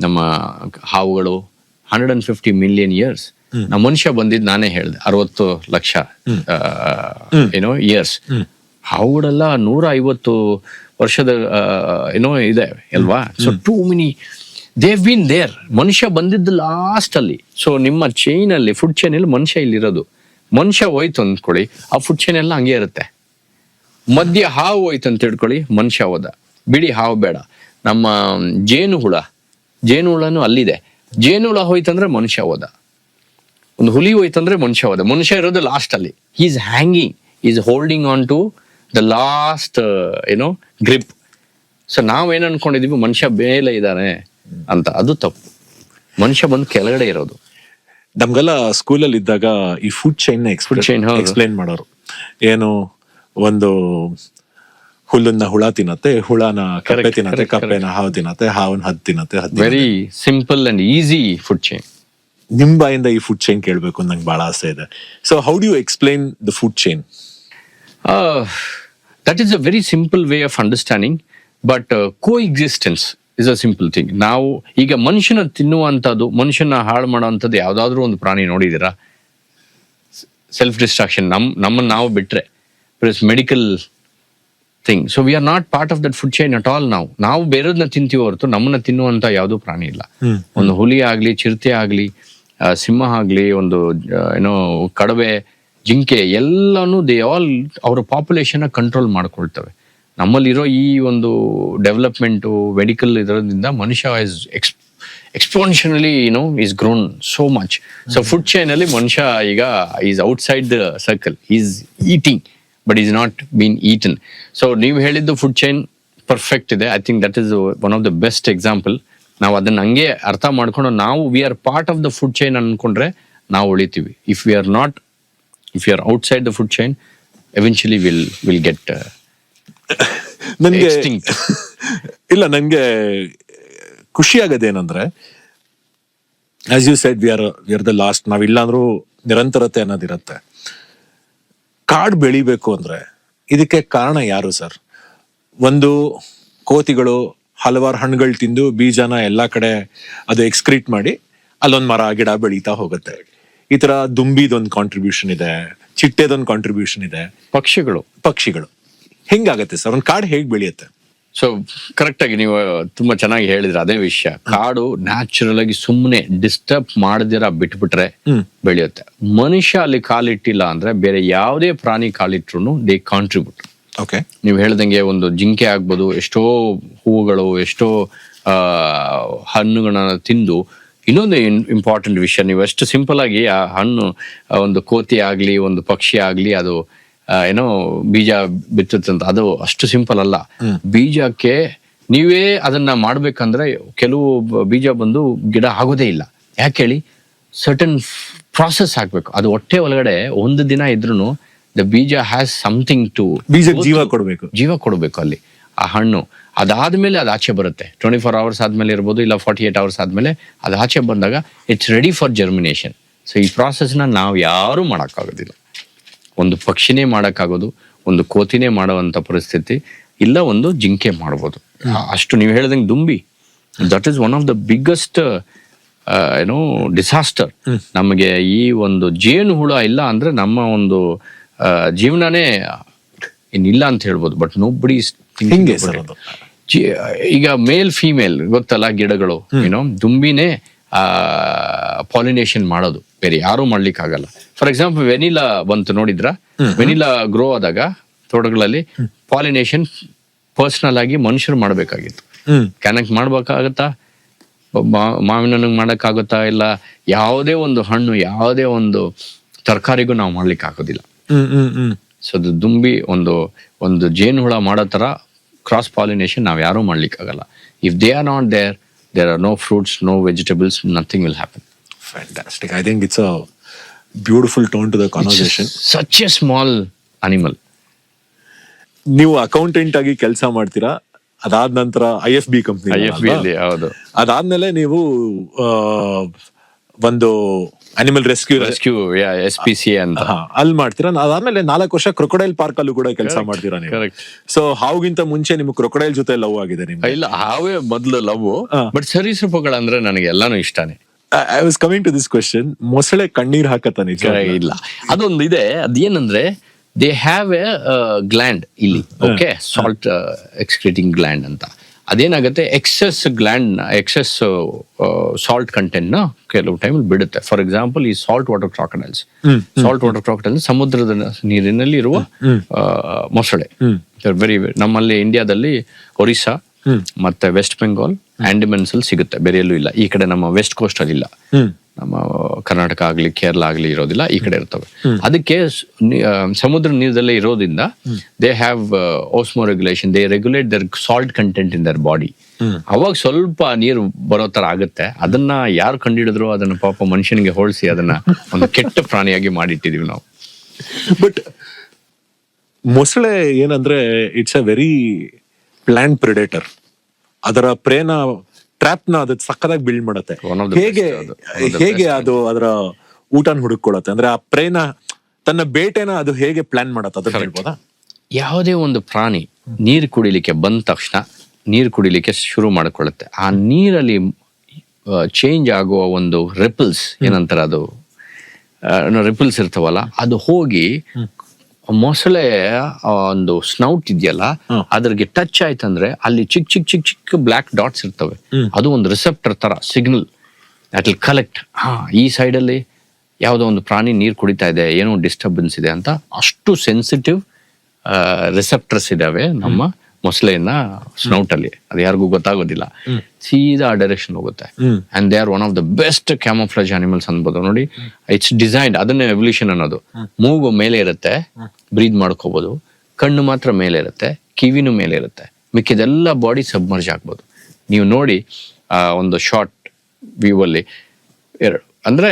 ನಮ್ಮ ಹಾವುಗಳು 150 ಮಿಲಿಯನ್ ಇಯರ್ಸ್. ನಮ್ಮ ಮನುಷ್ಯ ಬಂದಿದ್ ನಾನೇ ಹೇಳ್ದೆ 60 ಲಕ್ಷ ಇಯರ್ಸ್. ಹಾವುಗಳೆಲ್ಲ 150 ವರ್ಷದ ಇದೆ ಅಲ್ವಾ? So too many they've been there. ಮನುಷ್ಯ ಬಂದಿದ್ದು ಲಾಸ್ಟ್ ಅಲ್ಲಿ. ಸೊ ನಿಮ್ಮ ಚೈನ್ ಅಲ್ಲಿ, ಫುಡ್ ಚೈನ್ ಅಲ್ಲಿ ಮನುಷ್ಯ ಇಲ್ಲಿರೋದು. ಮನುಷ್ಯ ಹೋಯ್ತು ಅಂದ್ಕೊಳ್ಳಿ, ಆ ಫುಡ್ ಚೈನ್ ಎಲ್ಲ ಹಂಗೆ ಇರುತ್ತೆ. ಮಧ್ಯ ಹಾವು ಹೋಯ್ತು ಅಂತ ತಿಳ್ಕೊಳ್ಳಿ, ಮನುಷ್ಯ ಹೋದ. ಬಿಡಿ, ಹಾವು ಬೇಡ. ನಮ್ಮ ಜೇನುಹುಳನು ಅಲ್ಲಿದೆ. ಜೇನುಹುಳ ಹೋಯ್ತಂದ್ರೆ ಮನುಷ್ಯ ಹೋದ. ಒಂದು ಹುಲಿ ಹೋಯ್ತಂದ್ರೆ ಮನುಷ್ಯ ಹೋದ. ಮನುಷ್ಯ ಇರೋದು ಲಾಸ್ಟ್ ಅಲ್ಲಿ. Is hanging, is holding on to the last grip. So ನಾವೇನ್ ಅನ್ಕೊಂಡಿದೀವಿ, ಮನುಷ್ಯ ಮೇಲೆ ಇದ್ದಾನೆ ಅಂತ. ಅದು ತಪ್ಪು. ಮನುಷ್ಯ ಬಂದು ಕೆಳಗಡೆ ಇರೋದು. ನಮ್ಗೆಲ್ಲ ಸ್ಕೂಲಲ್ಲಿ ಇದ್ದಾಗ ಈ ಫುಡ್ ಚೈನ್ ಎಕ್ಸ್ಪ್ಲೈನ್ ಮಾಡೋರು. ಏನು, ಒಂದು ಹುಲ್ಲನ್ನ ಹುಳ ತಿನ್ನತ್ತೆ, ಹುಳನ ಕಪ್ಪೆ ತಿನ್ನತ್ತೆ, ಕಪ್ಪೆನ ಹಾವು ತಿನ್ನತ್ತೆ, ಹಾವನ್ ಹದ್ದು ತಿನ್ನತ್ತೆ. Very simple and easy food chain. ನಿಮ್ ಬಾಯಿಂದ ಈ ಫುಡ್ ಚೈನ್ ಕೇಳ್ಬೇಕು ಅಂತ ನಂಗೆ ಬಹಳ ಆಸೆ ಇದೆ. So how do you explain the food chain? That is a very simple way of understanding, but coexistence is a simple thing. ನಾವು ಈಗ ಮನುಷ್ಯನ ತಿನ್ನುವಂಥದ್ದು, ಮನುಷ್ಯನ ಹಾಳು ಮಾಡುವಂಥದ್ದು ಯಾವ್ದಾದ್ರು ಒಂದು ಪ್ರಾಣಿ ನೋಡಿದಿರಾ? ಸೆಲ್ಫ್ ಡಿಸ್ಟ್ರಾಕ್ಷನ್, ನಮ್ಮನ್ನು ನಾವು ಬಿಟ್ರೆ, plus medical thing. So we are not part of that food chain at all. ನಾವು ಬೇರೆದನ್ನ ತಿಂತೀವಿ ಹೊರತು ನಮ್ಮನ್ನ ತಿನ್ನುವಂತ ಯಾವುದೂ ಪ್ರಾಣಿ ಇಲ್ಲ. ಒಂದು ಹುಲಿ ಆಗ್ಲಿ, ಚಿರತೆ ಆಗ್ಲಿ, ಸಿಂಹ ಆಗ್ಲಿ, ಒಂದು ಕಡವೆ, ಜಿಂಕೆ, ಎಲ್ಲಾನು ದೇ ಆಲ್ ಅವರ ಪಾಪ್ಯುಲೇಷನ್ ಕಂಟ್ರೋಲ್ ಮಾಡ್ಕೊಳ್ತವೆ. ನಮ್ಮಲ್ಲಿರೋ ಈ ಒಂದು ಡೆವಲಪ್ಮೆಂಟು, ಮೆಡಿಕಲ್ ಇದರಿಂದ ಮನುಷ್ಯ is exponentially is grown so much. So food chain ಅಲ್ಲಿ ಮನುಷ್ಯ ಈಗ is outside the circle, is eating but is not been eaten. So ನೀವು ಹೇಳಿದ್ದು ಫುಡ್ ಚೈನ್ ಪರ್ಫೆಕ್ಟ್ ಇದೆ. I think that is one of the best example. ನಾವು ಅದನ್ನ ಹಂಗೆ ಅರ್ಥ ಮಾಡ್ಕೊಂಡು ನಾವು we are part of the food chain ಅನ್ಕೊಂಡ್ರೆ ನಾವು ಉಳಿತೀವಿ. If we are not, if you are outside the food chain, eventually will get ನನ್ಗೆ ಇಲ್ಲ, ನನ್ಗೆ ಖುಷಿ ಆಗದೇನಂದ್ರೆ, as you said, we are the last. ನಾವಿಲ್ಲ ಅಂದ್ರೂ ನಿರಂತರತೆ ಅನ್ನೋದಿರತ್ತೆ. ಕಾಡು ಬೆಳಿಬೇಕು ಅಂದ್ರೆ ಇದಕ್ಕೆ ಕಾರಣ ಯಾರು ಸರ್? ಒಂದು ಕೋತಿಗಳು ಹಲವಾರು ಹಣ್ಣುಗಳು ತಿಂದು ಬೀಜನ ಎಲ್ಲಾ ಕಡೆ ಅದು ಎಕ್ಸ್ಕ್ರೀಟ್ ಮಾಡಿ ಅಲ್ಲೊಂದ್ ಮರ ಗಿಡ ಬೆಳೀತಾ ಹೋಗುತ್ತೆ. ಈ ತರ ದುಂಬಿದೊಂದು ಕಾಂಟ್ರಿಬ್ಯೂಷನ್ ಇದೆ, ಚಿಟ್ಟೆದೊಂದು ಕಾಂಟ್ರಿಬ್ಯೂಷನ್ ಇದೆ, ಪಕ್ಷಿಗಳು ಹೆಂಗಾಗತ್ತೆ ಸರ್? ಒಂದು ಕಾಡು ಹೇಗ್ ಬೆಳೆಯುತ್ತೆ? ಸೊ ಕರೆಕ್ಟ್ ಆಗಿ ನೀವು ತುಂಬಾ ಚೆನ್ನಾಗಿ ಹೇಳಿದ್ರೆ ಅದೇ ವಿಷಯ. ಕಾಡು ನ್ಯಾಚುರಲ್ ಆಗಿ ಸುಮ್ಮನೆ ಡಿಸ್ಟರ್ಬ್ ಮಾಡದಿರ ಬಿಟ್ಬಿಟ್ರೆ ಬೆಳೆಯುತ್ತೆ. ಮನುಷ್ಯ ಅಲ್ಲಿ ಕಾಲಿಟ್ಟಿಲ್ಲ ಅಂದ್ರೆ ಬೇರೆ ಯಾವುದೇ ಪ್ರಾಣಿ ಕಾಲಿಟ್ರು ದೇ ಕಾಂಟ್ರಿಬ್ಯೂಟ್. ಓಕೆ, ನೀವು ಹೇಳ್ದಂಗೆ ಒಂದು ಜಿಂಕೆ ಆಗ್ಬೋದು, ಎಷ್ಟೋ ಹೂವುಗಳು, ಎಷ್ಟೋ ಹಣ್ಣುಗಳನ್ನ ತಿಂದು. ಇನ್ನೊಂದು ಇಂಪಾರ್ಟೆಂಟ್ ವಿಷಯ, ನೀವು ಎಷ್ಟು ಸಿಂಪಲ್ ಆಗಿ ಆ ಹಣ್ಣು, ಒಂದು ಕೋತಿ ಆಗ್ಲಿ, ಒಂದು ಪಕ್ಷಿ ಆಗ್ಲಿ, ಅದು ಏನೋ ಬೀಜ ಬಿತ್ತುತ್ತಂತ, ಅದು ಅಷ್ಟು ಸಿಂಪಲ್ ಅಲ್ಲ. ಬೀಜಕ್ಕೆ ನೀವೇ ಅದನ್ನ ಮಾಡ್ಬೇಕಂದ್ರೆ ಕೆಲವು ಬೀಜ ಬಂದು ಗಿಡ ಆಗೋದೇ ಇಲ್ಲ. ಯಾಕೆ ಹೇಳಿ, ಸರ್ಟನ್ ಪ್ರಾಸೆಸ್ ಆಗ್ಬೇಕು. ಅದು ಹೊಟ್ಟೆ ಒಳಗಡೆ ಒಂದು ದಿನ ಇದ್ರೂ ದ ಬೀಜ ಹ್ಯಾಸ್ ಸಮಥಿಂಗ್ ಟು, ಬೀಜಕ್ಕೆ ಜೀವ ಕೊಡಬೇಕು ಅಲ್ಲಿ ಆ ಹಣ್ಣು. ಅದಾದ್ಮೇಲೆ ಅದು ಆಚೆ ಬರುತ್ತೆ. 24 hours ಆದ್ಮೇಲೆ ಇರ್ಬೋದು, ಇಲ್ಲ 48 hours ಆದ್ಮೇಲೆ ಅದು ಆಚೆ ಬಂದಾಗ it's ready for germination. So ಈ ಪ್ರಾಸೆಸ್ನ ನಾವು ಯಾರೂ ಮಾಡೋಕ್ಕಾಗೋದಿಲ್ಲ. ಒಂದು ಪಕ್ಷಿನೇ ಮಾಡೋಕ್ಕಾಗೋದು, ಒಂದು ಕೋತಿನೇ ಮಾಡುವಂಥ ಪರಿಸ್ಥಿತಿ ಇಲ್ಲ, ಒಂದು ಜಿಂಕೆ ಮಾಡ್ಬೋದು. ಅಷ್ಟು ನೀವು ಹೇಳ್ದಂಗೆ ದುಂಬಿ, that is one of the biggest disaster ನಮಗೆ. ಈ ಒಂದು ಜೇನು ಹುಳ ಇಲ್ಲ ಅಂದ್ರೆ ನಮ್ಮ ಒಂದು ಜೀವನನೇ ಇನ್ನಿಲ್ಲ ಅಂತ ಹೇಳ್ಬೋದು. ಬಟ್ ನೋಬಡಿ ಈಗ ಮೇಲ್ ಫೀಮೇಲ್ ಗೊತ್ತಲ್ಲ, ಗಿಡಗಳು ಏನೋ ದುಂಬಿನೇ ಪಾಲಿನೇಷನ್ ಮಾಡೋದು, ಬೇರೆ ಯಾರು ಮಾಡ್ಲಿಕ್ಕೆ ಆಗಲ್ಲ. ಫಾರ್ ಎಕ್ಸಾಂಪಲ್ ವೆನಿಲಾ ಬಂತು ನೋಡಿದ್ರ, ವೆನಿಲಾ ಗ್ರೋ ಆದಾಗ ತೋಟಗಳಲ್ಲಿ ಪಾಲಿನೇಷನ್ ಪರ್ಸನಲ್ ಆಗಿ ಮನುಷ್ಯರು ಮಾಡ್ಬೇಕಾಗಿತ್ತು. ಕ್ಯಾನಕ್ ಮಾಡ್ಬೇಕಾಗತ್ತಾ, ಮಾವಿನ ಹಣ್ಣಿಗೆ ಮಾಡಕ್ಕಾಗುತ್ತಾ, ಇಲ್ಲ ಯಾವುದೇ ಒಂದು ಹಣ್ಣು ಯಾವುದೇ ಒಂದು ತರಕಾರಿಗೂ ನಾವು ಮಾಡ್ಲಿಕ್ಕೆ ಆಗೋದಿಲ್ಲ. ಸೊ ಅದು ದುಂಬಿ ಒಂದು ಜೇನು ಹುಳ ಮಾಡೋ ತರ ಕ್ರಾಸ್ ಪಾಲಿನೇಷನ್ ನಾವ್ ಯಾರೂ ಮಾಡ್ಲಿಕ್ಕೆ ಆಗಲ್ಲ. If they are not there are no fruits, no vegetables, nothing will happen. Fantastic. I think it's a beautiful tone to the conversation. Such a small animal. ನೀವು ಅಕೌಂಟೆಂಟ್ ಆಗಿ ಕೆಲಸ ಮಾಡ್ತೀರಾ, ಅದಾದ ನಂತರ IFB ಕಂಪ್ನಿ, IFB ಅಲ್ಲಿ ಹೌದು. ಅದಾದ್ಮೇಲೆ ನೀವು ಒಂದು ಅನಿಮಲ್ ರೆಸ್ಕ್ಯೂ SPCA ಅಂತ ಅಲ್ಲಿ ಮಾಡ್ತೀರಾ. ಅದಾದ್ಮೇಲೆ 4 ವರ್ಷ ಕ್ರೊಕೊಡೈಲ್ ಪಾರ್ಕ್ ಅಲ್ಲೂ ಕೂಡ ಕೆಲಸ ಮಾಡ್ತೀರಾ ನೀವು. ಸೊ ಹಾವುಗಿಂತ ಮುಂಚೆ ನಿಮ್ಗೆ ಕ್ರೊಕೊಡೈಲ್ ಜೊತೆ ಲವ್ ಆಗಿದೆ ನಿಮ್ಗೆ? ಇಲ್ಲ, ಹಾವೇ ಮೊದಲು ಲವ್, ಬಟ್ ಸರೀಸೃಪಗಳಂದ್ರೆ ನನಗೆ ಎಲ್ಲಾನು ಇಷ್ಟಾನೆ. I was coming to this question. ಮೊಸಳೆ ಕಣ್ಣೀರ್ ಹಾಕತ್ತ ನಿಜ? ಇಲ್ಲ, ಅದೊಂದು ಇದೆ. ಅದೇನಂದ್ರೆ ದೇ ಹ್ಯಾವ್ ಎ ಗ್ಲ್ಯಾಂಡ್ ಇಲ್ಲಿ, ಓಕೆ, ಸಾಲ್ಟ್ ಎಕ್ಸ್ಕ್ರೀಟಿಂಗ್ ಗ್ಲ್ಯಾಂಡ್ ಅಂತ. ಅದೇನಾಗುತ್ತೆ, ಎಕ್ಸೆಸ್ ಸಾಲ್ಟ್ ಕಂಟೆಂಟ್ ನ ಕೆಲವು ಟೈಮ್ ಬಿಡುತ್ತೆ. ಫಾರ್ ಎಕ್ಸಾಂಪಲ್ ಈ ಸಾಲ್ಟ್ ವಾಟರ್ ಕ್ರಾಕಡೈಲ್ಸ್ ಸಮುದ್ರದ ನೀರಿನಲ್ಲಿ ಇರುವ ಮೊಸಳೆ. ನಮ್ಮಲ್ಲಿ ಇಂಡಿಯಾದಲ್ಲಿ ಒರಿಸ್ಸಾ ಮತ್ತೆ ವೆಸ್ಟ್ ಬೆಂಗಾಲ್, ಆಂಡಮಾನ್ಸ್ ಅಲ್ಲಿ ಸಿಗುತ್ತೆ, ಬೇರೆ ಎಲ್ಲೂ ಇಲ್ಲ. ಈ ಕಡೆ ನಮ್ಮ ವೆಸ್ಟ್ ಕೋಸ್ಟ್ ಅಲ್ಲಿ ಇಲ್ಲ, ನಮ್ಮ ಕರ್ನಾಟಕ ಆಗ್ಲಿ ಕೇರಳ ಆಗ್ಲಿ ಇರೋದಿಲ್ಲ, ಈ ಕಡೆ ಇರ್ತವೆ. ಅದಕ್ಕೆ ಸಮುದ್ರ ನೀರದಲ್ಲೇ ಇರೋದ್ರಿಂದ they have osmoregulation, they regulate their salt content in their body. ಅವಾಗ ಸ್ವಲ್ಪ ನೀರು ಬರೋ ತರ ಆಗುತ್ತೆ. ಅದನ್ನ ಯಾರು ಕಂಡಿಡಿದ್ರು ಅದನ್ನ ಪಾಪ ಮನುಷ್ಯನಿಗೆ ಹೋಲಿಸಿ ಅದನ್ನ ಒಂದು ಕೆಟ್ಟ ಪ್ರಾಣಿಯಾಗಿ ಮಾಡಿಟ್ಟಿದೀವಿ ನಾವು. ಬಟ್ ಮೊಸಳೆ ಏನಂದ್ರೆ it's a very plant predator. ಅದರ ಪ್ರೇನ ಟ್ರ್ಯಾಪ್ ನ ಅದು ಸಕ್ಕದಾಗಿ ಬಿಲ್ಡ್ ಮಾಡುತ್ತೆ. ಹೇಗೆ ಅದು ಅದರ ಊಟನ ಹುಡುಕೊಳ್ಳುತ್ತೆ ಅಂದ್ರೆ ಆ ಪ್ರೇನ, ತನ್ನ ಬೇಟೆನ ಅದು ಹೇಗೆ ಪ್ಲಾನ್ ಮಾಡತ್ತೆ ಅದನ್ನ ಹೇಳ್ಬೋದಾ? ಯಾವುದೇ ಒಂದು ಪ್ರಾಣಿ ನೀರು ಕುಡಿಲಿಕ್ಕೆ ಬಂದ ತಕ್ಷಣ ನೀರು ಕುಡಿಲಿಕ್ಕೆ ಶುರು ಮಾಡಿಕೊಳ್ಳುತ್ತೆ. ಆ ನೀರಲ್ಲಿ ಚೇಂಜ್ ಆಗುವ ಒಂದು ರಿಪಲ್ಸ್ ಏನಂತಾರೆ, ಅದು ರಿಪಲ್ಸ್ ಇರ್ತಾವಲ್ಲ, ಅದು ಹೋಗಿ ಮೊಸಳೆ ಒಂದು ಸ್ನೌಟ್ ಇದೆಯಲ್ಲ ಅದ್ರಿಗೆ ಟಚ್ ಆಯ್ತಂದ್ರೆ ಅಲ್ಲಿ ಚಿಕ್ಕ ಚಿಕ್ಕ ಚಿಕ್ಕ ಚಿಕ್ಕ ಬ್ಲಾಕ್ ಡಾಟ್ಸ್ ಇರ್ತವೆ. ಅದು ಒಂದು ರಿಸೆಪ್ಟರ್ ತರ ಸಿಗ್ನಲ್ ದಟ್ ವಿಲ್ ಕಲೆಕ್ಟ್. ಈ ಸೈಡ್ ಅಲ್ಲಿ ಯಾವುದೋ ಒಂದು ಪ್ರಾಣಿ ನೀರು ಕುಡಿತಾ ಇದೆ, ಏನೋ ಡಿಸ್ಟರ್ಬೆನ್ಸ್ ಇದೆ ಅಂತ. ಅಷ್ಟು ಸೆನ್ಸಿಟಿವ್ ರಿಸೆಪ್ಟರ್ಸ್ ಇದಾವೆ ನಮ್ಮ ಮೊಸಳೆಯನ್ನ ಸ್ನೌಟ್ ಅಲ್ಲಿ. ಅದು ಯಾರಿಗೂ ಗೊತ್ತಾಗೋದಿಲ್ಲ, ಸೀದಾ ಆ ಡೈರೆಕ್ಷನ್ ಹೋಗುತ್ತೆ. And they are one of the best camouflage animals ಅನ್ಬೋದು ನೋಡಿ. ಇಟ್ಸ್ ಡಿಸೈನ್ಡ್, ಅದನ್ನೇ ಎವಲ್ಯೂಷನ್ ಅನ್ನೋದು. ಮೂಗು ಮೇಲೆ ಇರುತ್ತೆ, ಬ್ರೀದ್ ಮಾಡ್ಕೋಬಹುದು. ಕಣ್ಣು ಮಾತ್ರ ಮೇಲೆ ಇರುತ್ತೆ, ಕಿವಿನೂ ಮೇಲೆ ಇರುತ್ತೆ, ಮಿಕ್ಕಿದೆಲ್ಲ ಬಾಡಿ ಸಬ್ಮರ್ಜ್ ಆಗ್ಬೋದು. ನೀವು ನೋಡಿ ಒಂದು ಶಾರ್ಟ್ ವ್ಯೂ ಅಲ್ಲಿ ಅಂದ್ರೆ